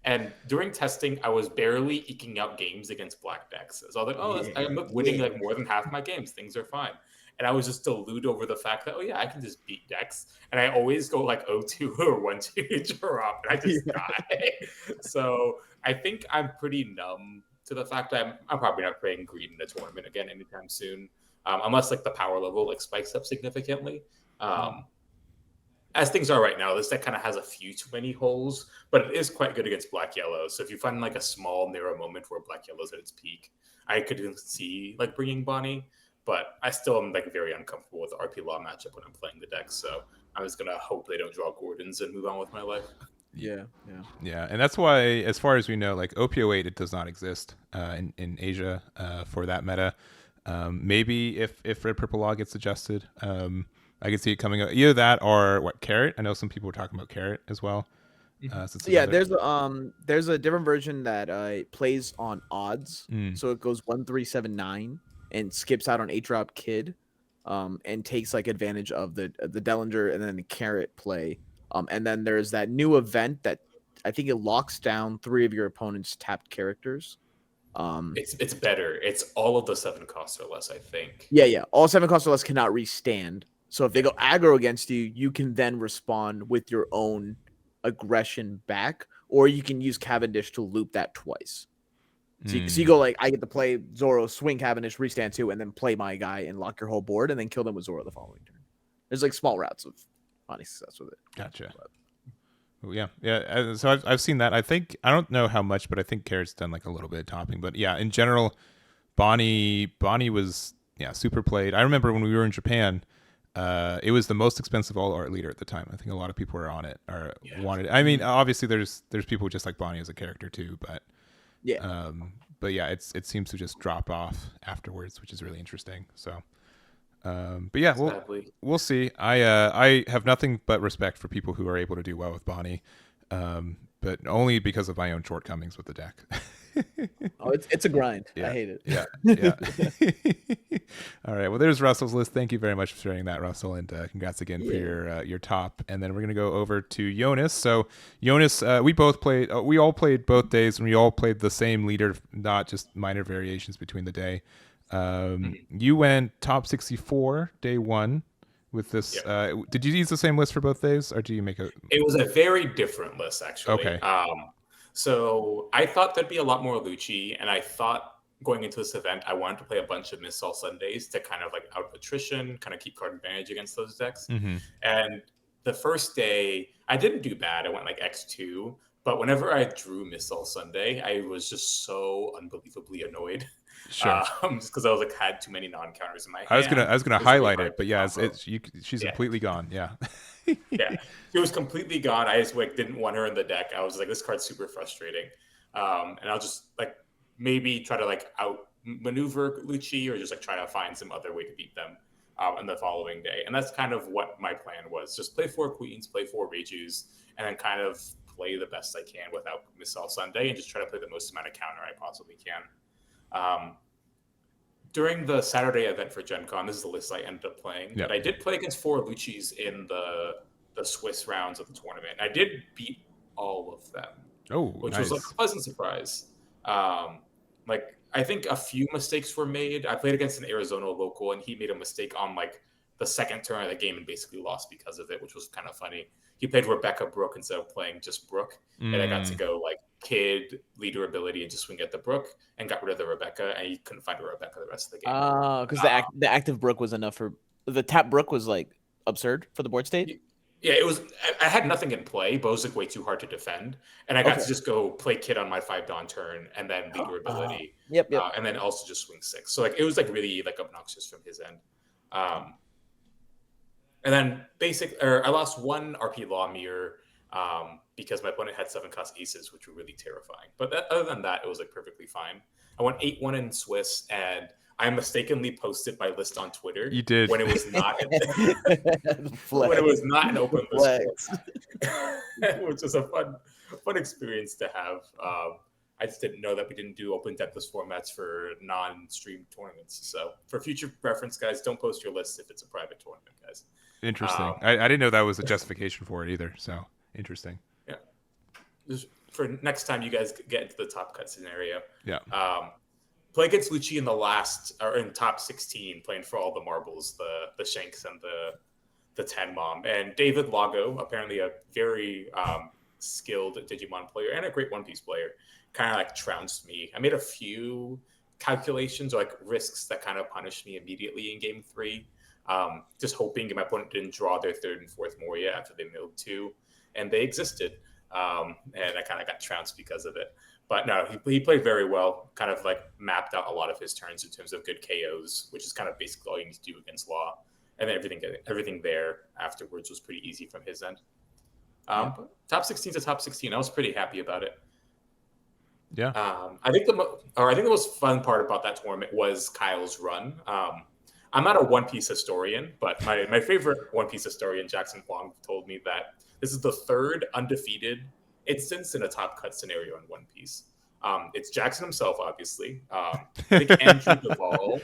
And during testing, I was barely eking out games against black decks. So I was like, I'm winning like more than half my games. Things are fine. And I was just deluded over the fact that, I can just beat decks. And I always go like 0-2 or 1-2 drop, and I just die. So I think I'm pretty numb to the fact that I'm probably not playing green in a tournament again anytime soon, unless like the power level like spikes up significantly. As things are right now, this deck kind of has a few too many holes, but it is quite good against black yellow. So if you find like a small narrow moment where black yellow's at its peak, I could see like bringing Bonney. But I still am like very uncomfortable with the RP Law matchup when I'm playing the deck. So I'm just gonna hope they don't draw Gordons and move on with my life. Yeah, and that's why, as far as we know, like OPO8, it does not exist in Asia for that meta. Maybe if Red Purple Law gets adjusted, I can see it coming up. Either that or Carrot. I know some people were talking about Carrot as well. Since So yeah, another... there's a different version that plays on odds. Mm. So it goes 1-3-7-9 and skips out on 8-drop Kid, and takes like advantage of the Dellinger and then the Carrot play. And then there's that new event that I think it locks down 3 of your opponent's tapped characters. It's better. It's all of the 7 costs or less, I think. Yeah. All 7 costs or less cannot restand. So if they go aggro against you, you can then respond with your own aggression back, or you can use Cavendish to loop that twice. So you go like, I get to play Zoro, swing Cavendish, restand 2, and then play my guy and lock your whole board, and then kill them with Zoro the following turn. There's like small routes of finding success with it. Gotcha. Yeah. So I've seen that. I don't know how much, but I think Carrot's done like a little bit of topping. But yeah, in general, Bonney was super played. I remember when we were in Japan, it was the most expensive all art leader at the time. I think a lot of people were on it or wanted it. I mean, obviously there's people just like Bonney as a character too, but yeah, it seems to just drop off afterwards, which is really interesting. So. But yeah, we'll see. I have nothing but respect for people who are able to do well with Bonney, but only because of my own shortcomings with the deck. It's a grind. Yeah. I hate it. Yeah. All right. Well, there's Russell's list. Thank you very much for sharing that, Russell, and congrats again for your top. And then we're gonna go over to Jonas. So Jonas, we all played both days, and we all played the same leader, not just minor variations between the day. You went top 64 day 1 with this. Did you use the same list for both days, or do you make a? It was a very different list, actually. Okay. So I thought there'd be a lot more Lucci, and I thought going into this event, I wanted to play a bunch of Miss All Sundays to kind of like out attrition, kind of keep card advantage against those decks. Mm-hmm. And the first day, I didn't do bad. I went like X2, but whenever I drew Miss All Sunday, I was just so unbelievably annoid. Sure. Just because I was like had too many non-counters in my hand. I was gonna highlight it, but yeah, she's completely gone. Yeah. Yeah, she was completely gone. I just like didn't want her in the deck. I was like, this card's super frustrating. And I'll just like maybe try to like outmaneuver Lucci or just like try to find some other way to beat them in the following day. And that's kind of what my plan was. Just play 4 Queens, play 4 Reijus, and then kind of play the best I can without Miss All Sunday and just try to play the most amount of counter I possibly can. During the Saturday event for Gen Con, this is the list I ended up playing. But I did play against 4 Luccis in the Swiss rounds of the tournament. I did beat all of them. Which was like a pleasant surprise. Like I think a few mistakes were made. I played against an Arizona local, and he made a mistake on like the second turn of the game and basically lost because of it, which was kind of funny. He played Rebecca Brook instead of playing just Brook, and I got to go like Kid, leader ability, and just swing at the Brook, and got rid of the Rebecca, and he couldn't find a Rebecca the rest of the game. Because the active Brook was enough for the tap Brook was like absurd for the board state. Yeah, it was. I had nothing in play, but it was like way too hard to defend, and I got to just go play Kid on my 5 Dawn turn, and then leader ability. Yep. And then also just swing 6. So like it was like really like obnoxious from his end. And then I lost 1 RP Law mirror because my opponent had 7 cost aces, which were really terrifying. But other than that, it was like perfectly fine. I won 8-1 in Swiss, and I mistakenly posted my list on Twitter. You did when it was not when it was not an open list, which was a fun experience to have. I just didn't know that we didn't do open depth list formats for non-stream tournaments. So for future reference, guys, don't post your list if it's a private tournament, guys. Interesting. I didn't know that was a justification for it either. So interesting. Yeah. Just for next time you guys get into the top cut scenario. Yeah. Play against Lucci in top 16, playing for all the marbles, the Shanks and the 10 mom. And David Lago, apparently a very skilled Digimon player and a great One Piece player, kind of like trounced me. I made a few calculations or like risks that kind of punished me immediately in game 3. Just hoping my opponent didn't draw their 3rd and 4th Moria after they milled 2, and they existed. And I kind of got trounced because of it. But no, he played very well, kind of like mapped out a lot of his turns in terms of good KOs, which is kind of basically all you need to do against Law. And then everything there afterwards was pretty easy from his end. Top 16 to top 16, I was pretty happy about it. Yeah. I think the most fun part about that tournament was Kyle's run. I'm not a One Piece historian, but my favorite One Piece historian, Jackson Huang, told me that this is the 3rd undefeated instance in a top cut scenario in One Piece. It's Jackson himself, obviously. I think Andrew Duvall.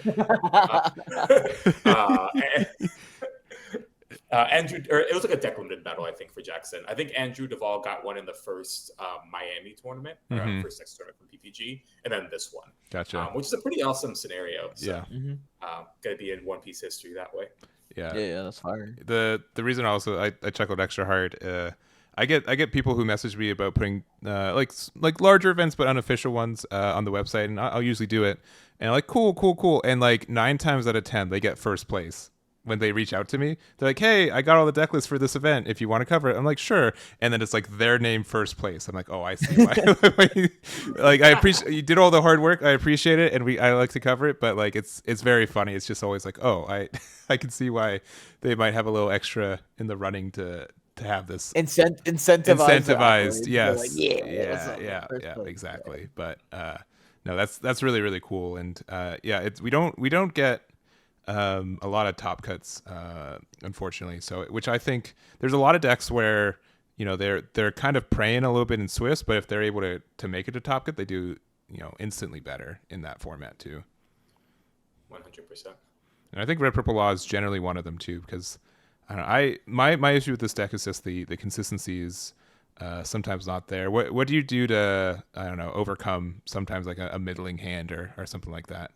Uh, Andrew, or it was like a deck limited battle, I think, for Jackson. I think Andrew Duvall got one in the first Miami tournament, or first next tournament from PPG, and then this one. Gotcha. Which is a pretty awesome scenario. So, yeah. Gonna be in One Piece history that way. Yeah, that's hard. The reason also I chuckled extra hard. I get people who message me about putting like larger events but unofficial ones on the website, and I'll usually do it. And like cool, and like 9 times out of 10 they get first place. When they reach out to me, they're like, "Hey, I got all the deck lists for this event. If you want to cover it," I'm like, "Sure." And then it's like their name first place. I'm like, "Oh, I see why." Like, I appreciate you did all the hard work. I appreciate it, and I like to cover it. But like, it's very funny. It's just always like, "Oh, I can see why they might have a little extra in the running to have this incentivized. Yes, like, yeah, exactly. But no, that's really really cool. And we don't get a lot of top cuts, unfortunately. So, which I think there's a lot of decks where they're kind of praying a little bit in Swiss, but if they're able to make it a top cut, they do instantly better in that format too. 100%. And I think Red Purple Law is generally one of them too, because I don't know, my issue with this deck is just the consistency is sometimes not there. What do you do to overcome sometimes like a middling hand or something like that?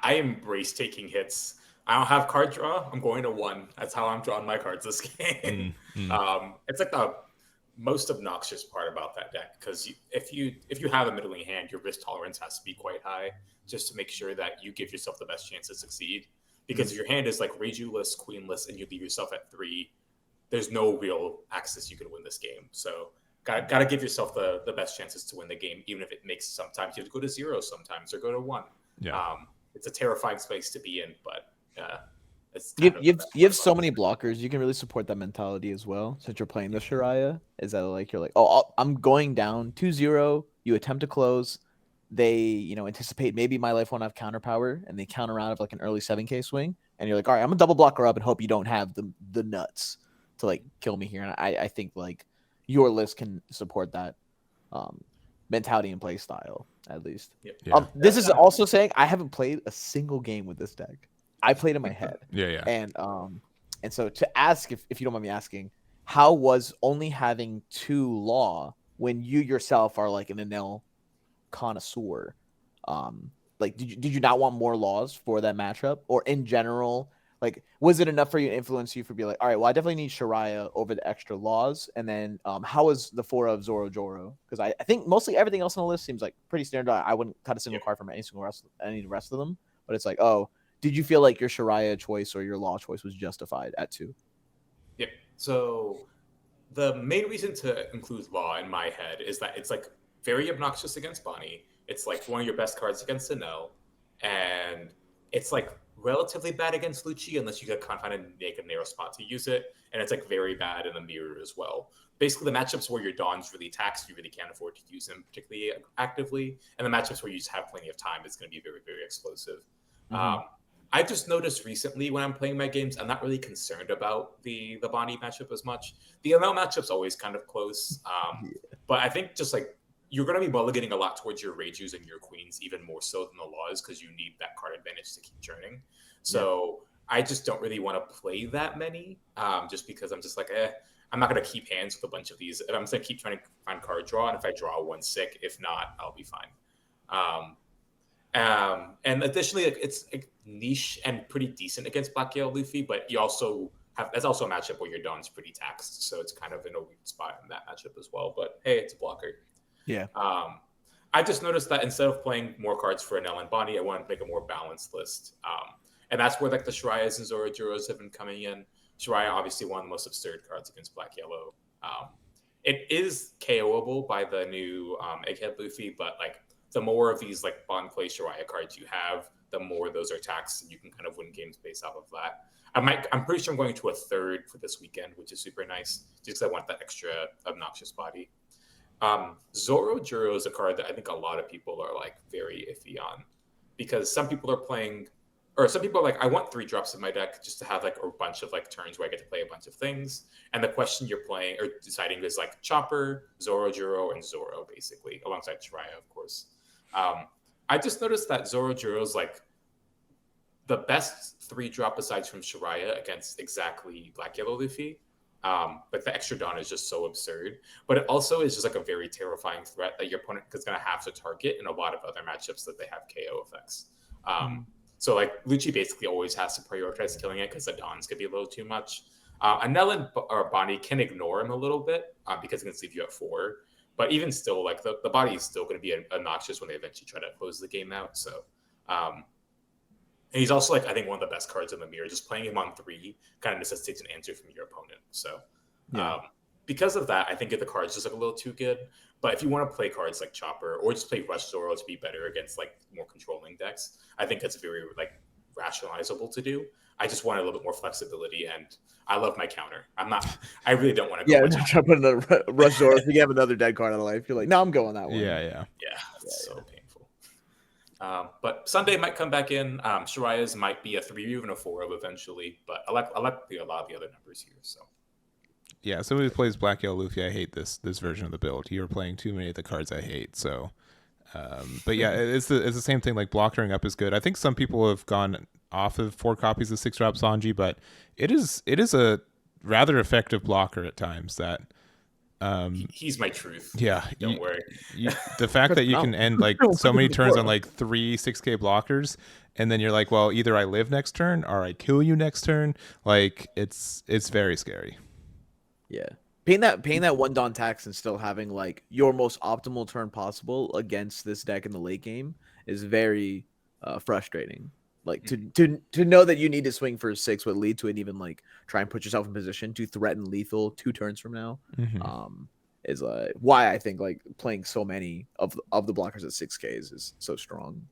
I embrace taking hits. I don't have card draw. I'm going to 1. That's how I'm drawing my cards this game. It's like the most obnoxious part about that deck, because if you have a middling hand, your risk tolerance has to be quite high just to make sure that you give yourself the best chance to succeed. Because if your hand is like Reiju-less, Queen-less, and you leave yourself at 3, there's no real access you can win this game. So got to give yourself the best chances to win the game, even if it makes sometimes you have to go to 0 sometimes or go to 1. Yeah. It's a terrifying space to be in, but it's you have so many blockers. You can really support that mentality as well. Since you're playing the Shariah, is that like you're like, oh, I'm going down 2-0. You attempt to close. They anticipate maybe my life won't have counter power, and they counter out of like an early 7K swing, and you're like, all right, I'm gonna double blocker up and hope you don't have the nuts to like kill me here. And I think like your list can support that mentality and play style at least. Yep. This is also saying I haven't played a single game with this deck. I played in my head. Yeah. And so to ask, if you don't mind me asking, how was only having 2 law when you yourself are like an Enel connoisseur? Like did you not want more laws for that matchup, or in general? Like, was it enough for you to influence you for be like, all right, well, I definitely need Shariah over the extra laws? And then how was the 4 of Zoro Joro? Because I think mostly everything else on the list seems like pretty standard. I wouldn't cut a single card from any of the rest of them. But it's like, oh, did you feel like your Shariah choice or your law choice was justified at 2? Yep. So the main reason to include law in my head is that it's like very obnoxious against Bonney. It's like one of your best cards against Enel. And it's like relatively bad against Lucci unless you can find a narrow spot to use it, and it's like very bad in the mirror as well. Basically, the matchups where your Dawn's really taxed, you really can't afford to use them particularly actively, and the matchups where you just have plenty of time, it's going to be very, very explosive. I just noticed recently when I'm playing my games, I'm not really concerned about the Bonney matchup as much. The ML matchup's always kind of close, but I think just like you're going to be mulliganing a lot towards your Reijus and your Queens, even more so than the laws, because you need that card advantage to keep churning. So I just don't really want to play that many, just because I'm just like, I'm not going to keep hands with a bunch of these. I'm just going to keep trying to find card draw, and if I draw one, sick. If not, I'll be fine. And additionally, it's niche and pretty decent against Black Yellow Luffy, but you also that's also a matchup where your Dawn's pretty taxed, so it's kind of in a weird spot in that matchup as well. But hey, it's a blocker. Yeah. I just noticed that instead of playing more cards for Enel and Bonney, I wanted to make a more balanced list. And that's where like the Shariahs and Zoro Juros have been coming in. Shariah, obviously one of the most absurd cards against Black Yellow. It is KOable by the new Egghead Luffy, but like the more of these like Bond play Shariah cards you have, the more those are taxed, and you can kind of win games based off of that. I'm pretty sure I'm going to a 3rd for this weekend, which is super nice, just because I want that extra obnoxious body. Zoro Juro is a card that I think a lot of people are like very iffy on, because some people are playing or some people are like, I want 3 drops in my deck just to have like a bunch of like turns where I get to play a bunch of things. And the question you're playing or deciding is like Chopper, Zoro Juro, and Zoro, basically, alongside Jiraiya, of course. I just noticed that Zoro Juro is like the best 3-drop aside from Jiraiya against exactly Black Yellow Luffy. Like the extra Dawn is just so absurd, but it also is just like a very terrifying threat that your opponent is going to have to target in a lot of other matchups that they have KO effects. So like Lucci basically always has to prioritize killing it because the Dawns could be a little too much. Anel or Bonney can ignore him a little bit because it can leave you at 4. But even still, like the body is still going to be obnoxious when they eventually try to close the game out. So, and he's also like I think one of the best cards in the mirror. Just playing him on 3 kind of necessitates an answer from your opponent. So, because of that, I think the card's just like a little too good. But if you want to play cards like Chopper or just play Rush Zoro to be better against like more controlling decks, I think that's very like rationalizable to do. I just want a little bit more flexibility, and I love my counter. I really don't want to go. Yeah, try to put another Rush Zoro. If you have another dead card out of life, you're like, no, I'm going that one. Yeah. It's so painful. But Sunday might come back in. Shiraya's might be a 3, even a 4 eventually. But I like a lot of the other numbers here. So. Yeah, somebody who plays Black Yellow Luffy, I hate this version of the build. You're playing too many of the cards I hate. So, but yeah, it's the same thing. Like blockering up is good. I think some people have gone off of 4 copies of 6-drop Sanji, but it is a rather effective blocker at times. That he's my truth. Yeah, don't worry. The fact that you can end like so many turns on like 3 6K blockers, and then you're like, well, either I live next turn or I kill you next turn. Like it's very scary. Yeah. Paying that 1 Dawn tax and still having like your most optimal turn possible against this deck in the late game is very frustrating. Like to know that you need to swing for 6 would lead to it, even like try and put yourself in position to threaten lethal 2 turns from now. Is why I think like playing so many of the blockers at 6Ks is so strong.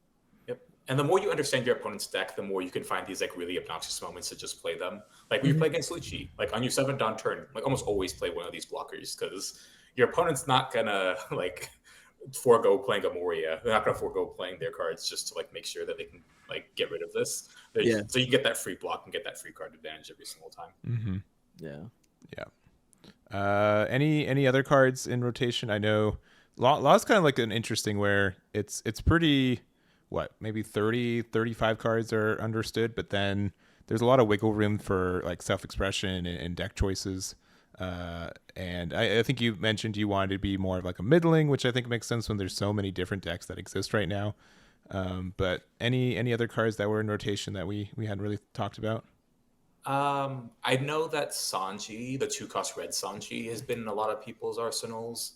Yep. And the more you understand your opponent's deck, the more you can find these like really obnoxious moments to just play them. Like when you play against Lucci, like on your 7 Dawn turn, like almost always play one of these blockers because your opponent's not gonna like forego playing a Moria. They're not gonna forego playing their cards just to like make sure that they can like get rid of this. So you get that free block and get that free card advantage every single time. Any other cards in rotation? I know Law's kind of like an interesting where it's pretty maybe 30-35 cards are understood, but then there's a lot of wiggle room for like self-expression and deck choices. And I think you mentioned you wanted to be more of like a middling, which I think makes sense when there's so many different decks that exist right now. But any other cards that were in rotation that we hadn't really talked about? I know that Sanji, the 2-cost red Sanji, has been in a lot of people's arsenals,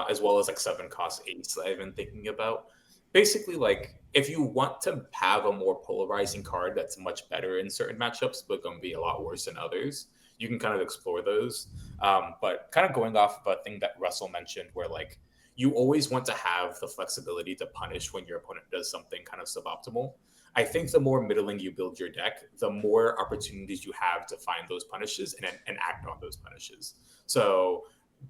as well as like 7-cost Ace that I've been thinking about. Basically, like if you want to have a more polarizing card that's much better in certain matchups, but going to be a lot worse in others, you can kind of explore those. But kind of going off of a thing that Russell mentioned, where like you always want to have the flexibility to punish when your opponent does something kind of suboptimal. I think the more middling you build your deck, the more opportunities you have to find those punishes and act on those punishes. So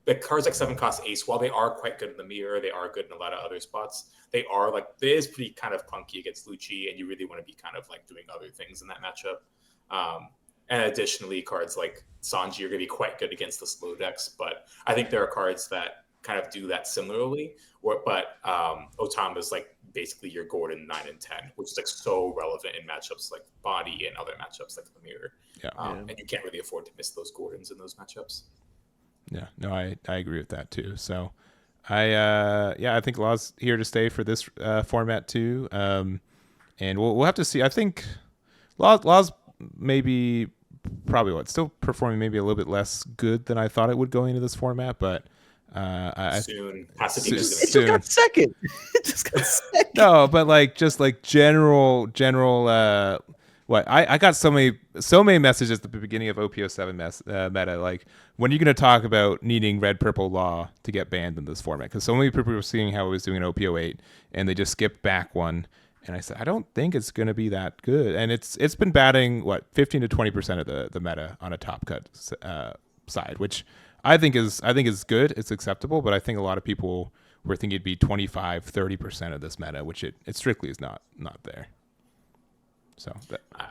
the cards like 7-cost Ace, while they are quite good in the mirror, they are good in a lot of other spots. They are like, it is pretty kind of punky against Lucci, and you really want to be kind of like doing other things in that matchup. And additionally, cards like Sanji are going to be quite good against the slow decks, but I think there are cards that kind of do that similarly. But Otama is like basically your Gordon 9 and 10, which is like so relevant in matchups like Body and other matchups like the mirror. And you can't really afford to miss those Gordons in those matchups. Yeah, no, I agree with that too. So I think Law's here to stay for this format too. And we'll have to see. I think Law's probably still performing maybe a little bit less good than I thought it would going into this format, but soon has to be it just got second. It just got second. No, but like just like general I got so many messages at the beginning of OPO7 meta, like, when are you going to talk about needing red purple Law to get banned in this format? Because so many people were seeing how it was doing in OPO8 and they just skipped back one. And I said, I don't think it's going to be that good. And it's been batting 15 to 20% of the meta on a top cut side, which I think is good. It's acceptable, but I think a lot of people were thinking it'd be 25, 30% of this meta, which it strictly is not there. So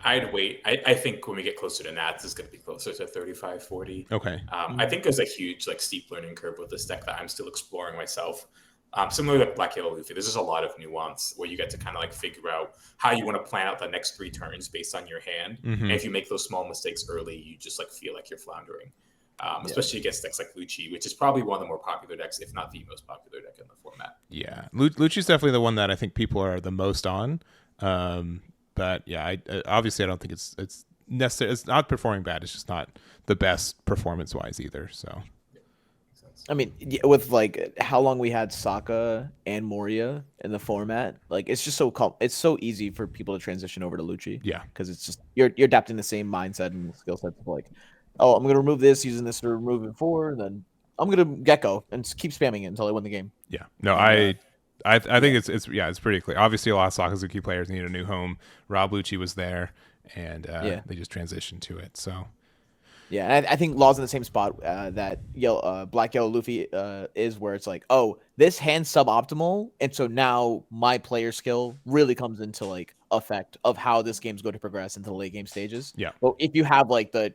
I'd wait. I think when we get closer to Nats, it's going to be closer to 35, 40. Okay. I think there's a huge steep learning curve with this deck that I'm still exploring myself. Similar to Black Yellow Luffy, there's just a lot of nuance where you get to kind of figure out how you want to plan out the next 3 turns based on your hand. Mm-hmm. And if you make those small mistakes early, you just feel like you're floundering. Especially against decks like Lucci, which is probably one of the more popular decks, if not the most popular deck in the format. Yeah, Lucci's definitely the one that I think people are the most on. But yeah, I obviously I don't think it's necessary. It's not performing bad. It's just not the best performance wise either. So, I mean, with how long we had Sokka and Moria in the format, it's just it's so easy for people to transition over to Lucci. Yeah, because it's just you're adapting the same mindset and skill sets of oh, I'm gonna remove this using this to remove it 4, and then I'm gonna Gecko and keep spamming it until I win the game. Yeah, no, and, I think it's pretty clear. Obviously, a lot of Sakazuki players need a new home. Rob Lucci was there, and they just transitioned to it. So, yeah, I think Law's in the same spot that Black Yellow Luffy is, where it's oh, this hand's suboptimal, and so now my player skill really comes into effect of how this game's going to progress into the late game stages. Yeah. Well, if you have the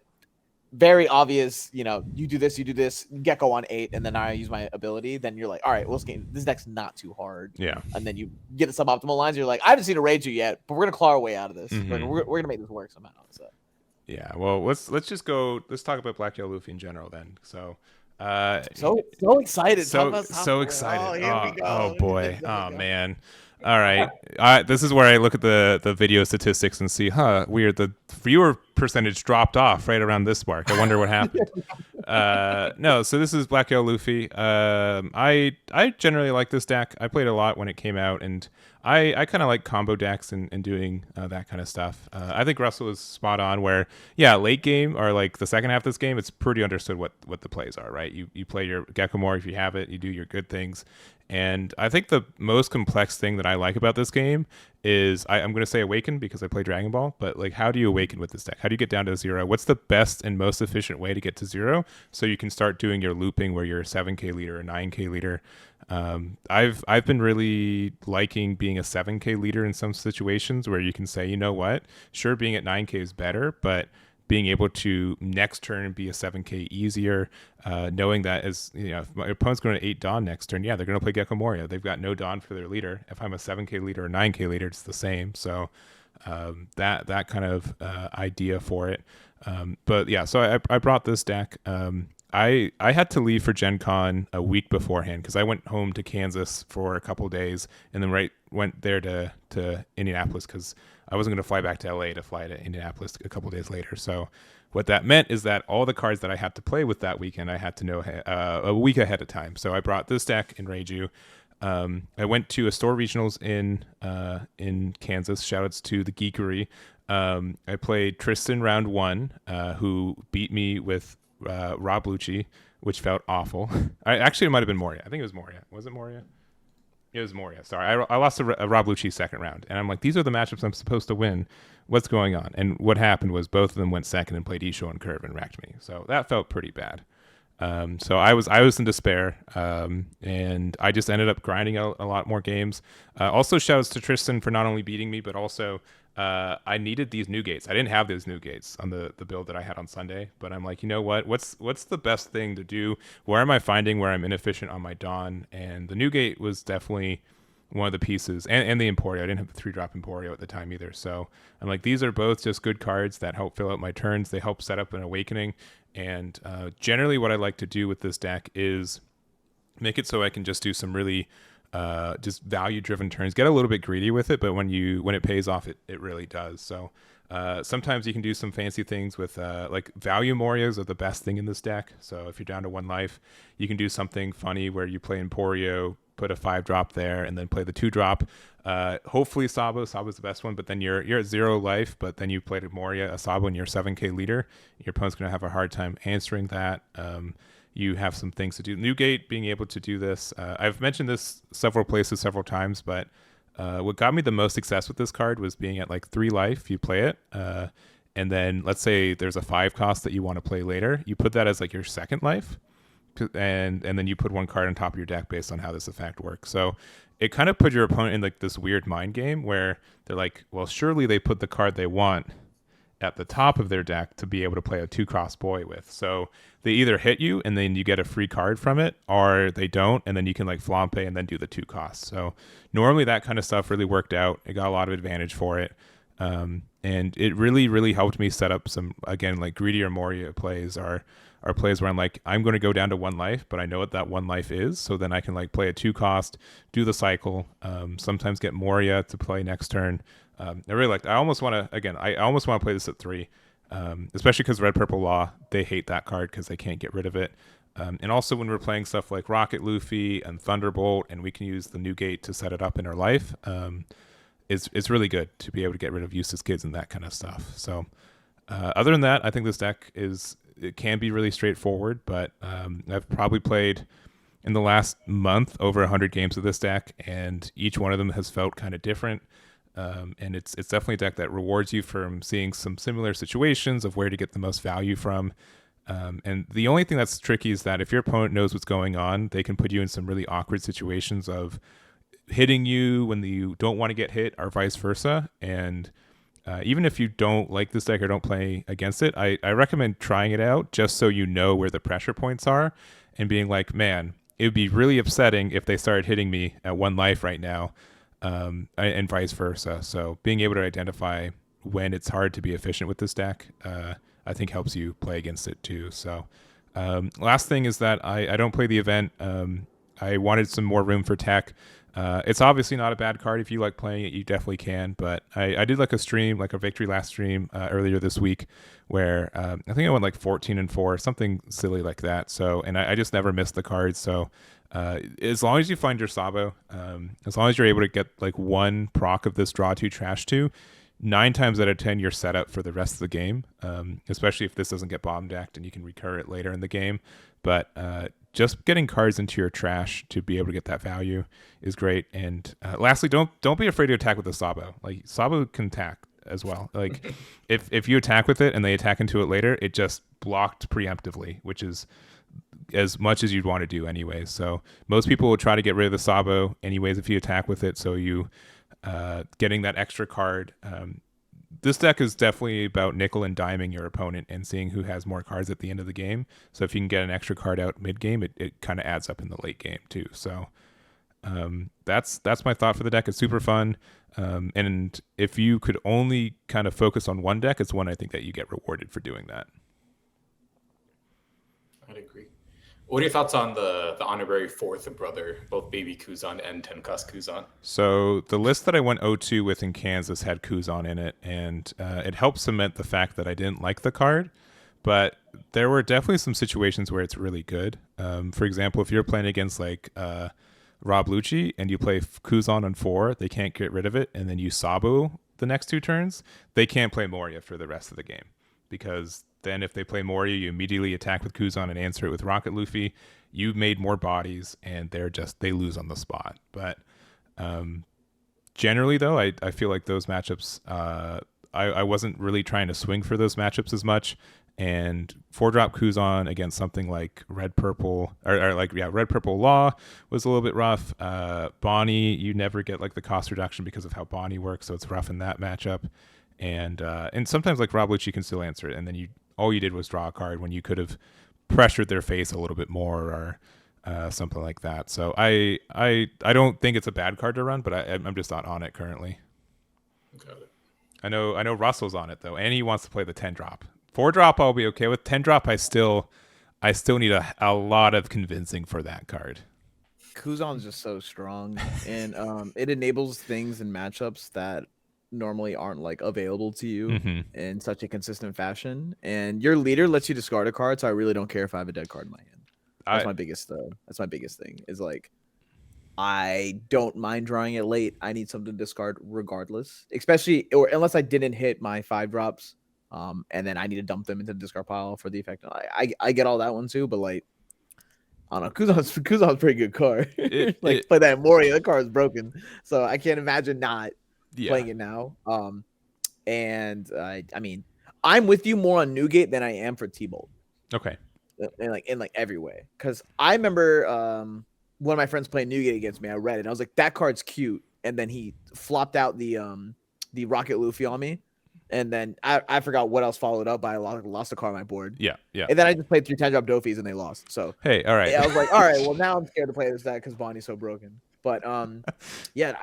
very obvious, you do this, Gecko on 8, and then I use my ability, then you're all right, well, this deck's not too hard. Yeah. And then you get the suboptimal lines, you're I haven't seen a Rage yet, but we're going to claw our way out of this. Mm-hmm. We're going to make this work somehow. So. Yeah, well, let's talk about Black Yellow Luffy in general then. So excited. So excited. Oh, here we go. Oh boy. Oh man. All right. This is where I look at the video statistics and see, weird. The viewer percentage dropped off right around this mark. I wonder what happened. No, so this is Black Yellow Luffy. I generally like this deck. I played a lot when it came out, and I kind of like combo decks and doing that kind of stuff. I think Russell was spot on where, late game or the second half of this game, it's pretty understood what the plays are, right? You play your Gekomori if you have it, you do your good things. And I think the most complex thing that I like about this game is I'm going to say awaken because I play Dragon Ball, but how do you awaken with this deck? How do you get down to 0? What's the best and most efficient way to get to 0 so you can start doing your looping where you're a 7k leader or 9k leader? I've been really liking being a 7k leader in some situations where you can say, you know what, sure, being at 9k is better, but being able to next turn be a 7k easier, knowing that if my opponent's going to 8 Dawn next turn, they're going to play Gecko Moria. They've got no Dawn for their leader. If I'm a 7k leader or 9k leader, it's the same. So that kind of idea for it. So I brought this deck. I had to leave for Gen Con a week beforehand because I went home to Kansas for a couple of days and then went there to Indianapolis because I wasn't going to fly back to LA to fly to Indianapolis a couple of days later. So what that meant is that all the cards that I had to play with that weekend, I had to know a week ahead of time. So I brought this deck in Reiju. I went to a store regionals in Kansas. Shoutouts to the Geekery. I played Tristan round 1, who beat me with Rob Lucci, which felt awful. It might have been Moria. I think it was Moria. Was it Moria? It was Moria. Sorry, I lost a Rob Lucci second round, and I'm these are the matchups I'm supposed to win. What's going on? And what happened was both of them went second and played Isho and Curve and racked me. So that felt pretty bad. So I was in despair, and I just ended up grinding a lot more games. Also, shouts to Tristan for not only beating me, but also I needed these new gates. I didn't have those new gates on the build that I had on Sunday, but I'm you know what? What's the best thing to do? Where am I finding where I'm inefficient on my Dawn? And the new gate was definitely one of the pieces, and the Emporio. I didn't have the 3-drop Emporio at the time either. So I'm these are both just good cards that help fill out my turns. They help set up an awakening. And generally what I like to do with this deck is make it so I can just do some really just value-driven turns. Get a little bit greedy with it, but when it pays off, it really does. So sometimes you can do some fancy things with value Morios are the best thing in this deck. So if you're down to 1 life, you can do something funny where you play Emporio, put a 5-drop there, and then play the 2-drop. Hopefully Sabo's the best one, but then you're at 0 life, but then you played a Moria, a Sabo, and you're 7k leader. Your opponent's going to have a hard time answering that. You have some things to do. Newgate being able to do this. I've mentioned this several places several times, but what got me the most success with this card was being at 3 life. You play it, and then let's say there's a 5 cost that you want to play later. You put that as your 2nd life. And then you put 1 card on top of your deck based on how this effect works. So it kind of put your opponent in like this weird mind game where they're like, well, surely they put the card they want at the top of their deck to be able to play a 2-cross boy with. So they either hit you and then you get a free card from it, or they don't, and then you can like flampe and then do the 2 costs. So normally that kind of stuff really worked out. It got a lot of advantage for it. And it really, really helped me set up some, again, like greedier Moria plays are plays where I'm like, I'm going to go down to 1 life, but I know what that 1 life is. So then I can like play a 2 cost, do the cycle, sometimes get Moria to play next turn. I really like. I almost want to play this at 3, especially because Red Purple Law, they hate that card because they can't get rid of it. And also when we're playing stuff like Rocket Luffy and Thunderbolt, and we can use the Newgate to set it up in our life, it's really good to be able to get rid of useless kids and that kind of stuff. So other than that, I think this deck it can be really straightforward, but I've probably played in the last month over 100 games of this deck, and each one of them has felt kind of different. And it's definitely a deck that rewards you from seeing some similar situations of where to get the most value from. And the only thing that's tricky is that if your opponent knows what's going on, they can put you in some really awkward situations of hitting you when you don't want to get hit, or vice versa. And even if you don't like this deck or don't play against it, I recommend trying it out just so you know where the pressure points are and being like, man, it would be really upsetting if they started hitting me at 1 life right now. And vice versa. So being able to identify when it's hard to be efficient with this deck, I think helps you play against it too. So last thing is that I don't play the event. I wanted some more room for tech. It's obviously not a bad card. If you like playing it, you definitely can. But I did like a stream, like a victory last stream earlier this week, where I think I went like 14-4, something silly like that. So, and I just never missed the cards. So as long as you find your Sabo, as long as you're able to get like 1 proc of this draw 2 trash 2, 9 times out of 10 you're set up for the rest of the game, especially if this doesn't get bomb decked and you can recur it later in the game. But just getting cards into your trash to be able to get that value is great. And lastly, don't be afraid to attack with the Sabo. Like Sabo can attack as well. Like if you attack with it and they attack into it later, it just blocked preemptively, which is as much as you'd want to do anyway. So most people will try to get rid of the Sabo anyways if you attack with it. So you getting that extra card. This deck is definitely about nickel and diming your opponent and seeing who has more cards at the end of the game. So if you can get an extra card out mid game, it kind of adds up in the late game too. So that's my thought for the deck. It's super fun. And if you could only kind of focus on one deck, it's one I think that you get rewarded for doing that. I'd agree. What are your thoughts on the honorary 4th brother, both Baby Kuzan and Tenkas Kuzan? So the list that I went 0-2 with in Kansas had Kuzan in it, and it helped cement the fact that I didn't like the card, but there were definitely some situations where it's really good. For example, if you're playing against like Rob Lucci and you play Kuzan on 4, they can't get rid of it, and then you Sabo the next 2 turns, they can't play Moria for the rest of the game, because then if they play Moria, you immediately attack with Kuzan and answer it with Rocket Luffy. You've made more bodies, and they lose on the spot. But generally, though, I feel like those matchups, I wasn't really trying to swing for those matchups as much. And 4-drop Kuzan against something like Red Purple Law was a little bit rough. Bonney, you never get like the cost reduction because of how Bonney works, so it's rough in that matchup. And sometimes like Rob Lucci can still answer it, and then all you did was draw a card when you could have pressured their face a little bit more or something like that. So I don't think it's a bad card to run, but I'm just not on it currently. Got it. I know Russell's on it though, and he wants to play the 10-drop. 4-drop I'll be okay with. 10-drop I still need a lot of convincing for that card. Kuzan's just so strong, and it enables things in matchups that normally aren't like available to you in such a consistent fashion. And your leader lets you discard a card, so I really don't care if I have a dead card in my hand. That's my biggest thing is like I don't mind drawing it late. I need something to discard regardless, especially or unless I didn't hit my 5 drops. And then I need to dump them into the discard pile for the effect. I get all that one too, but like I don't know. Kuzan's a pretty good card. Play that Moria, the card is broken, so I can't imagine not playing it now. And I mean, I'm with you more on Newgate than I am for T-Bolt. Okay. In every way, because I remember one of my friends playing Newgate against me. I read it. And I was like, that card's cute. And then he flopped out the Rocket Luffy on me. And then I forgot what else followed up. But I lost a card on my board. Yeah. And then I just played 3 10-drop Dofis and they lost. So hey, all right. I was like, all right, well now I'm scared to play this deck because Bonney's so broken. But yeah,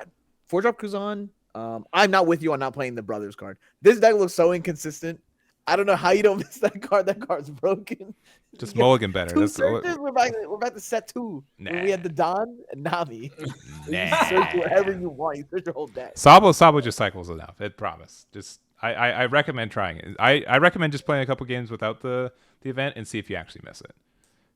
4-drop Kuzan. I'm not with you on not playing the Brothers card. This deck looks so inconsistent. I don't know how you don't miss that card. That card's broken. Just mulligan better. That's we're back to set 2. Nah. We had the Don and Nami. Nah. You search whatever you want. You search your whole deck. Sabo just cycles enough. I promise. Just I recommend trying it. I recommend just playing a couple games without the event and see if you actually miss it.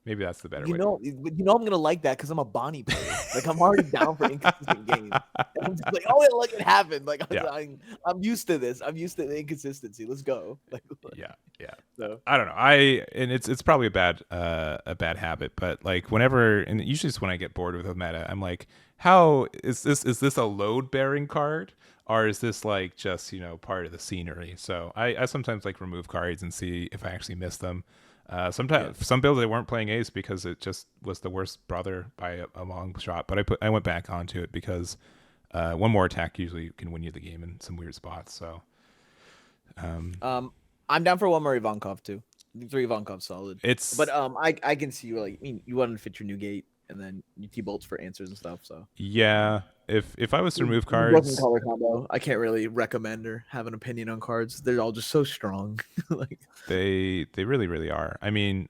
Maybe that's the better way. I'm gonna like that because I'm a Bonney player. Like I'm already down for inconsistent games. And I'm just like, oh yeah, look, it happened. Like I'm used to this. I'm used to the inconsistency. Let's go. Like, yeah. So I don't know. And it's probably a bad habit, but like whenever, and usually it's when I get bored with a meta, I'm like, how is this? Is this a load bearing card? Or is this like just, part of the scenery? So I sometimes like remove cards and see if I actually miss them. Sometimes some builds they weren't playing ace because it just was the worst brother by a long shot. But I went back onto it because one more attack usually can win you the game in some weird spots. So I'm down for one more Ivankov too. 3 Ivankov solid. But I can see you you want to fit your Newgate and then you T-bolts for answers and stuff. So yeah. If I was to remove cards, color combo, I can't really recommend or have an opinion on cards. They're all just so strong. Like they really really are. I mean,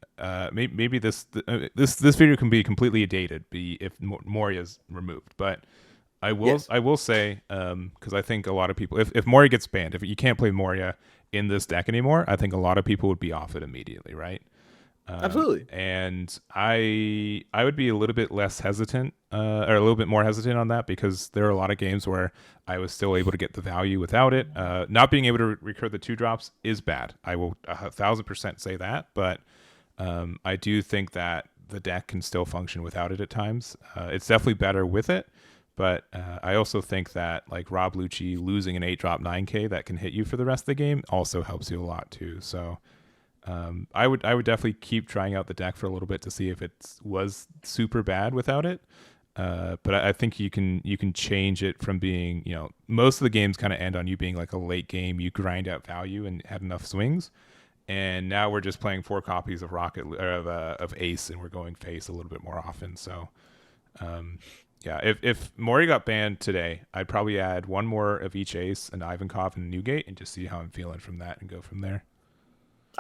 maybe this video can be completely dated, if Moria's removed. But I will say because I think a lot of people, if Moria gets banned, if you can't play Moria in this deck anymore, I think a lot of people would be off it immediately, right? Absolutely. And I would be a little bit less hesitant, or a little bit more hesitant on that because there are a lot of games where I was still able to get the value without it. Not being able to recur the 2-drops is bad. I will 1,000% say that, but I do think that the deck can still function without it at times. It's definitely better with it, but I also think that like Rob Lucci losing an 8-drop 9K that can hit you for the rest of the game also helps you a lot too. So. I would definitely keep trying out the deck for a little bit to see if it was super bad without it. But I think you can change it from being, most of the games kind of end on you being like a late game. You grind out value and had enough swings. And now we're just playing 4 copies of of Ace and we're going face a little bit more often. So, yeah, if Mori got banned today, I'd probably add 1 more of each Ace, an Ivankov and a Newgate, and just see how I'm feeling from that and go from there.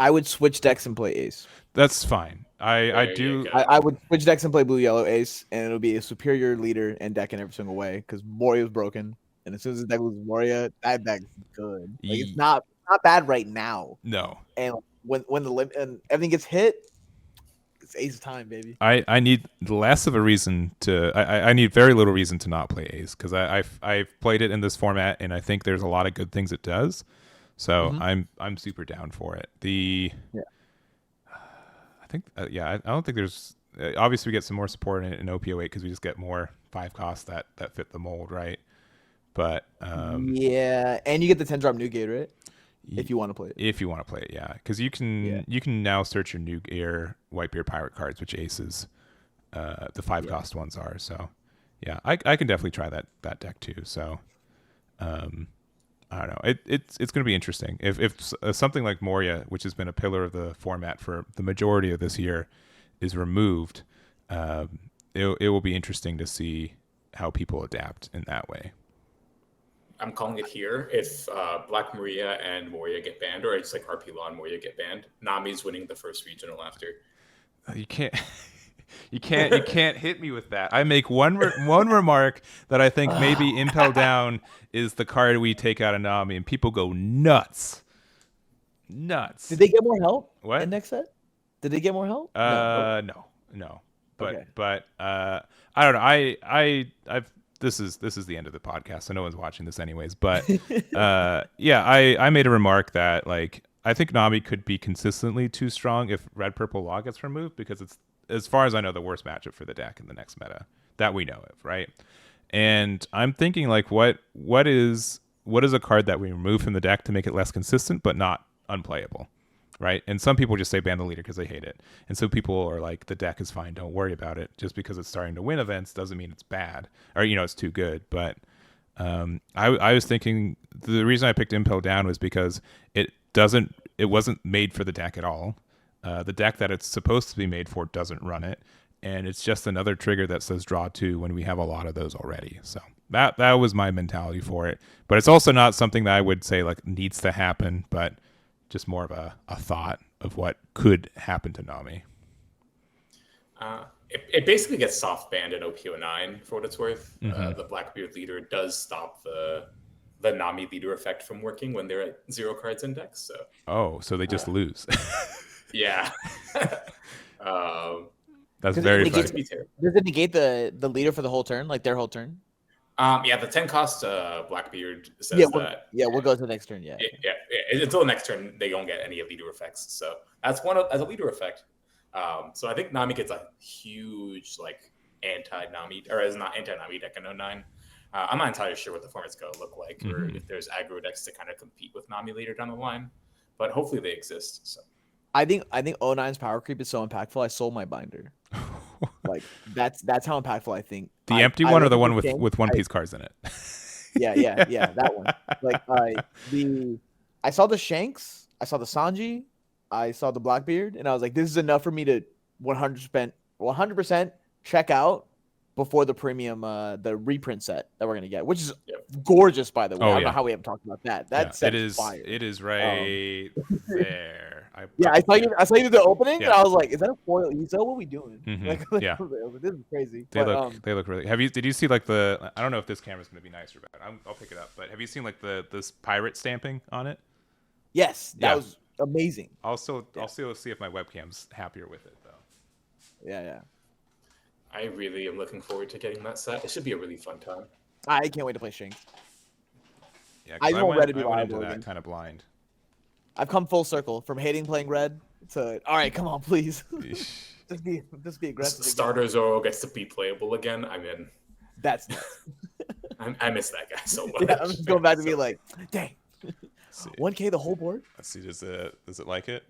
I would switch decks and play Ace. That's fine. I would switch decks and play blue yellow Ace, and it'll be a superior leader and deck in every single way because Moria's broken, and as soon as the deck loses Moria, that deck's good. Like it's not bad right now. No. And when the limit and everything gets hit, it's Ace time, baby. I need less of a reason to. I need very little reason to not play Ace because I've played it in this format, and I think there's a lot of good things it does. So I'm super down for it. I think I don't think there's obviously we get some more support in OPO8 because we just get more 5 costs that fit the mold, right? But yeah, and you get the 10-drop Newgate, right? If you want to play it. If you want to play it, yeah, because you can now search your Newgate Whitebeard Pirate cards, which Aces, the 5 cost ones are. So yeah, I can definitely try that deck too. So. I don't know. It's going to be interesting. If something like Moria, which has been a pillar of the format for the majority of this year, is removed, it will be interesting to see how people adapt in that way. I'm calling it here. If Black Maria and Moria get banned, or it's like RP Law and Moria get banned, Nami's winning the first regional after. You can't. You can't hit me with that. I make one remark that I think maybe Impel Down is the card we take out of Nami, and people go nuts. Did they get more help? What? In next set? Did they get more help? No. But Okay. but I don't know. I've this is the end of the podcast, so no one's watching this anyways. But yeah, I made a remark that like I think Nami could be consistently too strong if Red Purple Law gets removed because it's, as far as I know, the worst matchup for the deck in the next meta that we know of, right? And I'm thinking like, what is a card that we remove from the deck to make it less consistent but not unplayable? right? And some people just say ban the leader because they hate it. And so people are like, the deck is fine, don't worry about it. Just because it's starting to win events doesn't mean it's bad or, it's too good. But I was thinking the reason I picked Impel down was because it wasn't made for the deck at all. The deck that it's supposed to be made for doesn't run it. And it's just another trigger that says draw 2 when we have a lot of those already. So that was my mentality for it. But it's also not something that I would say like needs to happen, but just more of a thought of what could happen to Nami. It basically gets soft banned in OP09 for what it's worth. Mm-hmm. The Blackbeard leader does stop the Nami leader effect from working when they're at 0 cards index. So they just lose. Yeah. That's very funny. Does it negate the leader for the whole turn, like their whole turn? Yeah, the 10 cost Blackbeard says that. We'll go to the next turn. Yeah. Until the next turn, they don't get any leader effects. So that's one as a leader effect. So I think Nami gets a huge like anti-Nami, or is not anti-Nami deck in 09. I'm not entirely sure what the format's going to look like, or if there's aggro decks to kind of compete with Nami later down the line. But hopefully they exist. So I think 09's power creep is so impactful. I sold my binder. Like that's how impactful I think. The empty one or the one with One Piece cards in it? Yeah, that one. Like I saw the Shanks, I saw the Sanji, I saw the Blackbeard, and I was like, this is enough for me to 100% check out before the premium, the reprint set that we're gonna get, which is gorgeous, by the way. I don't know how we haven't talked about that. That set is fire. It is right there. I saw you the opening, and I was like, "Is that a foil ESO? What are we doing?" Mm-hmm. Yeah, this is crazy. They look really. Did you see like the? I don't know if this camera's going to be nice or bad. I'll pick it up. But have you seen like this pirate stamping on it? Yes, that was amazing. I'll still see if my webcam's happier with it though. Yeah. I really am looking forward to getting that set. It should be a really fun time. I can't wait to play Shanks. Yeah, I went into that kind of blind. I've come full circle from hating playing red to all right. Come on, please. just be aggressive. Starter Zoro gets to be playable again. I'm in. That's. I miss that guy so much. Yeah, I'm just going back to be like, dang. 1K the whole board. Let's see. Does it like it?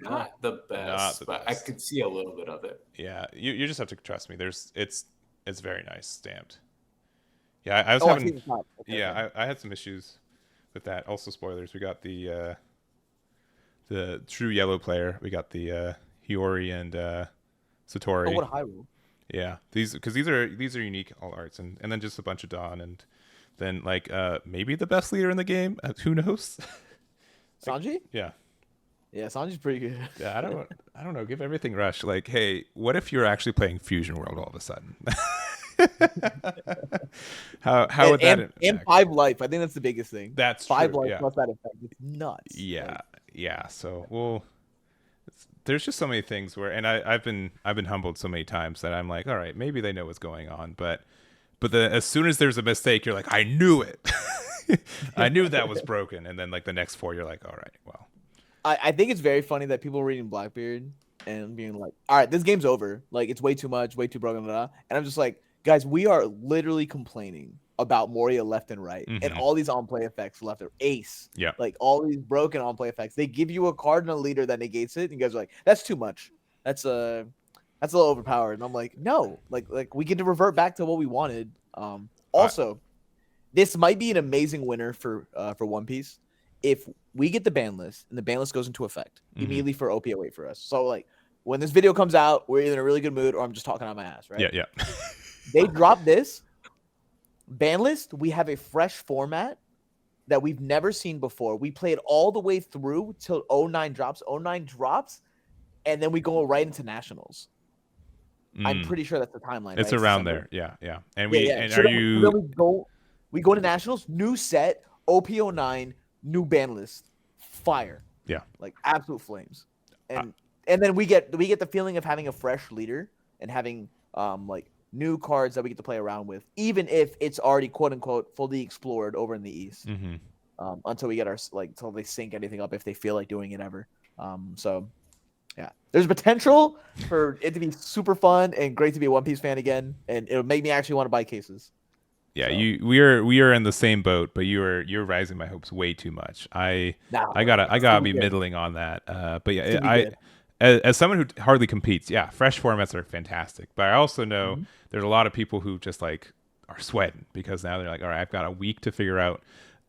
Not the best, but I could see a little bit of it. Yeah, you just have to trust me. It's very nice stamped. Yeah, I was having. I had some issues with that. Also, spoilers. We got the true yellow player. We got the Hiyori and Satori. Oh, what a high roll. Yeah, these are unique all arts, and then just a bunch of Dawn, and then like maybe the best leader in the game. Who knows? Sanji? Yeah. Yeah, Sanji's pretty good. Yeah, I don't know. Give everything Rush. Like, hey, what if you're actually playing Fusion World all of a sudden? how would that impact? And 5 life? I think that's the biggest thing. That's 5 true, life plus that effect. It's nuts. Yeah. So there's just so many things where, and I've been humbled so many times that I'm like, all right, maybe they know what's going on, but as soon as there's a mistake, you're like, I knew it. I knew that was broken, and then like the next 4, you're like, all right, well. I think it's very funny that people are reading Blackbeard and being like, all right, this game's over. Like, it's way too much, way too broken. Blah, blah. And I'm just like, guys, we are literally complaining about Moria left and right and all these on-play effects left and ace. Yeah. Like, all these broken on-play effects. They give you a card and a leader that negates it. And you guys are like, that's too much. That's a little overpowered. And I'm like, no. Like we get to revert back to what we wanted. Also, this might be an amazing winner for One Piece. If we get the ban list and the ban list goes into effect immediately for OP08 for us. So like when this video comes out, we're either in a really good mood or I'm just talking out my ass, right? Yeah. They drop this ban list. We have a fresh format that we've never seen before. We play it all the way through till 09 drops. 09 drops, and then we go right into nationals. I'm pretty sure that's the timeline. It's right? around December. there. Yeah. And we and so are then, you? Then we go to nationals, new set, OP09. New ban list, fire. Yeah, like absolute flames, and then we get the feeling of having a fresh leader and having like new cards that we get to play around with, even if it's already quote unquote fully explored over in the East. Until we get our until they sync anything up if they feel like doing it ever. So yeah, there's potential for it to be super fun and great to be a One Piece fan again, and it'll make me actually want to buy cases. Yeah, So. we are in the same boat, but you're rising my hopes way too much. I gotta be middling on that. But yeah, as someone who hardly competes, yeah, fresh formats are fantastic. But I also know there's a lot of people who just like are sweating because now they're like, all right, I've got a week to figure out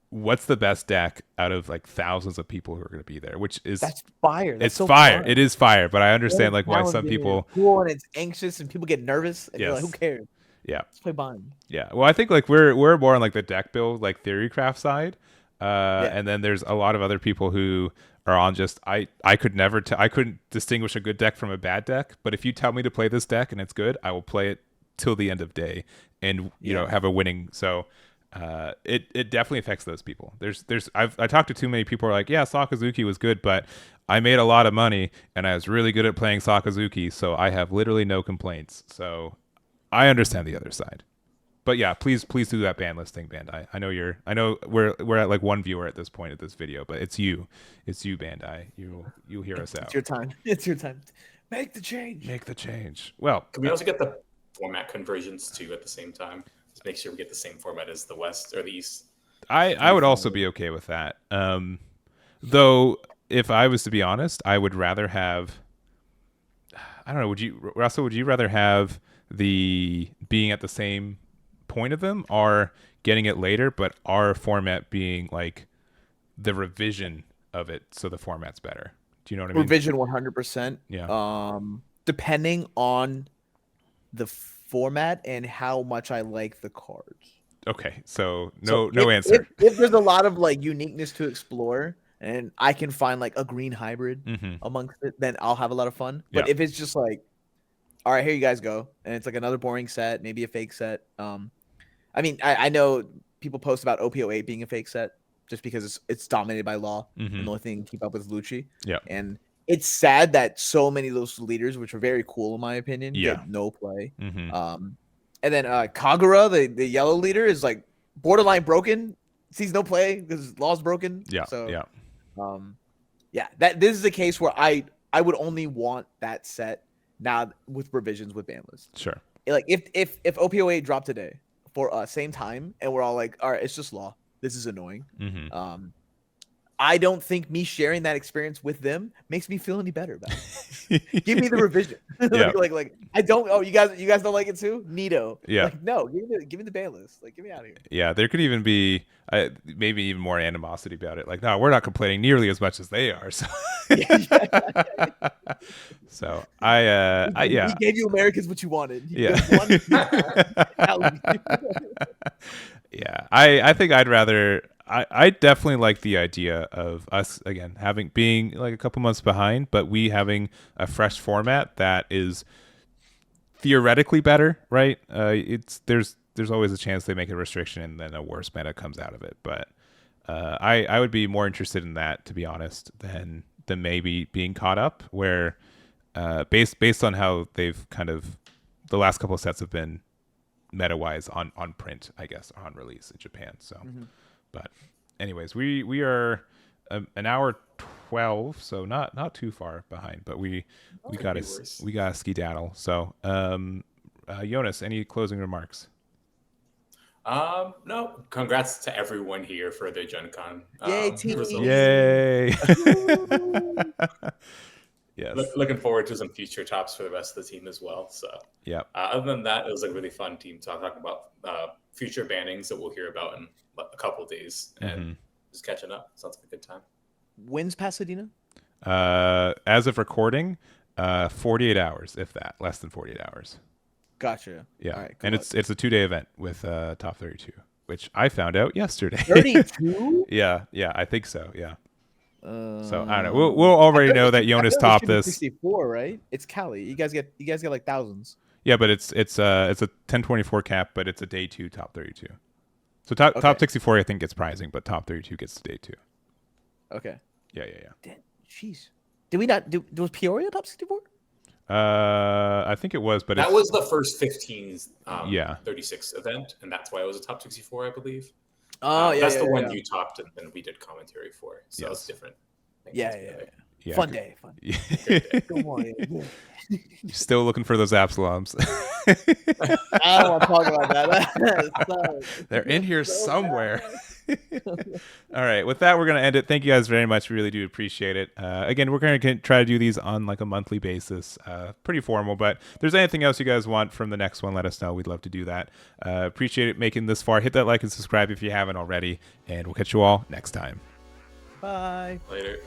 what's the best deck out of like thousands of people who are going to be there, which is that's fire. That's it's so fire. fun. It is fire, but I understand It's like why some people cool and it's anxious and people get nervous and you're like, who cares? Yeah. Let's play Bonney. Yeah. Well, I think like we're more on like the deck build, like theorycraft side. And then there's a lot of other people who are on just I couldn't distinguish a good deck from a bad deck, but if you tell me to play this deck and it's good, I will play it till the end of day and you know have a winning. So it definitely affects those people. I talked to too many people who are like, yeah, Sakazuki was good, but I made a lot of money and I was really good at playing Sakazuki, so I have literally no complaints. So I understand the other side. But yeah, please do that ban listing, Bandai. I know we're at like one viewer at this point of this video, but it's you, Bandai. You'll hear us out. It's your time. It's your time. Make the change. Well, can we also get the format conversions too at the same time? Just make sure we get the same format as the West or the East. I would also be okay with that. Though if I was to be honest, I would rather have. I don't know. Would you rather have the being at the same point of them or getting it later, but our format being like the revision of it so the format's better? Do you know what I mean? Revision 100%. Yeah. Depending on the format and how much I like the cards. Okay, so no answer. If there's a lot of like uniqueness to explore and I can find like a green hybrid amongst it, then I'll have a lot of fun. But if it's just like, all right, here you guys go, and it's like another boring set, maybe a fake set. I mean, I know people post about OP08 being a fake set just because it's dominated by Law, and the only thing to keep up with Lucci. Yeah, and it's sad that so many of those leaders, which are very cool in my opinion, get no play. And then Kagura, the yellow leader, is like borderline broken, sees no play because Law's broken. Yeah, so this is a case where I would only want that set now with revisions with ban list. Sure. Like if OP08 dropped today for same time and we're all like, all right, it's just Law. This is annoying. I don't think me sharing that experience with them makes me feel any better about it. Give me the revision. like I don't. Oh, you guys don't like it too? Neato. Yeah. Like no, give me the ban list. Like get me out of here. Yeah, there could even be maybe even more animosity about it. Like, no, we're not complaining nearly as much as they are. So, so I He gave you Americans what you wanted. Yeah. Yeah, I think I'd rather. I definitely like the idea of us again being like a couple months behind, but we having a fresh format that is theoretically better, right? There's always a chance they make a restriction and then a worse meta comes out of it. But I would be more interested in that, to be honest, than maybe being caught up. Where based on how they've kind of the last couple of sets have been meta wise on print, I guess, or on release in Japan. So. But anyways, we are an hour 12, so not too far behind, but we got to skedaddle. So, Yonas, any closing remarks? No. Congrats to everyone here for the Gen Con. Yay, team! Yay! Yes. Looking forward to some future tops for the rest of the team as well. So, other than that, it was a really fun team talking about future bannings that we'll hear about in a couple of days and just catching up. Sounds like a good time. When's Pasadena? As of recording, 48 hours, if that, less than 48 hours. Gotcha. Yeah, right, and it's a 2-day event with top 32, which I found out yesterday. 32? Yeah, I think so. Yeah. So I don't know. We'll already know that Yonas topped this. 64, right? It's Cali. You guys get like thousands. Yeah, but it's a 1024 cap, but it's a day 2 top 32. So top 64 I think gets prizing, but top 32 gets to day 2. Okay. Yeah. Jeez. Did we not was Peoria top 64? I think it was, but that was the first 15 36 event, and that's why it was a top 64, I believe. Oh, that's the one you topped, and then we did commentary for. So it's different. Yeah. Yeah, Fun day. Come on. Yeah. You're still looking for those Absaloms. I don't want to talk about that. They're in here somewhere. All right. With that, we're going to end it. Thank you guys very much. We really do appreciate it. Again, we're going to try to do these on like a monthly basis. Pretty formal, but if there's anything else you guys want from the next one, let us know. We'd love to do that. Appreciate it making this far. Hit that like and subscribe if you haven't already, and we'll catch you all next time. Bye. Later.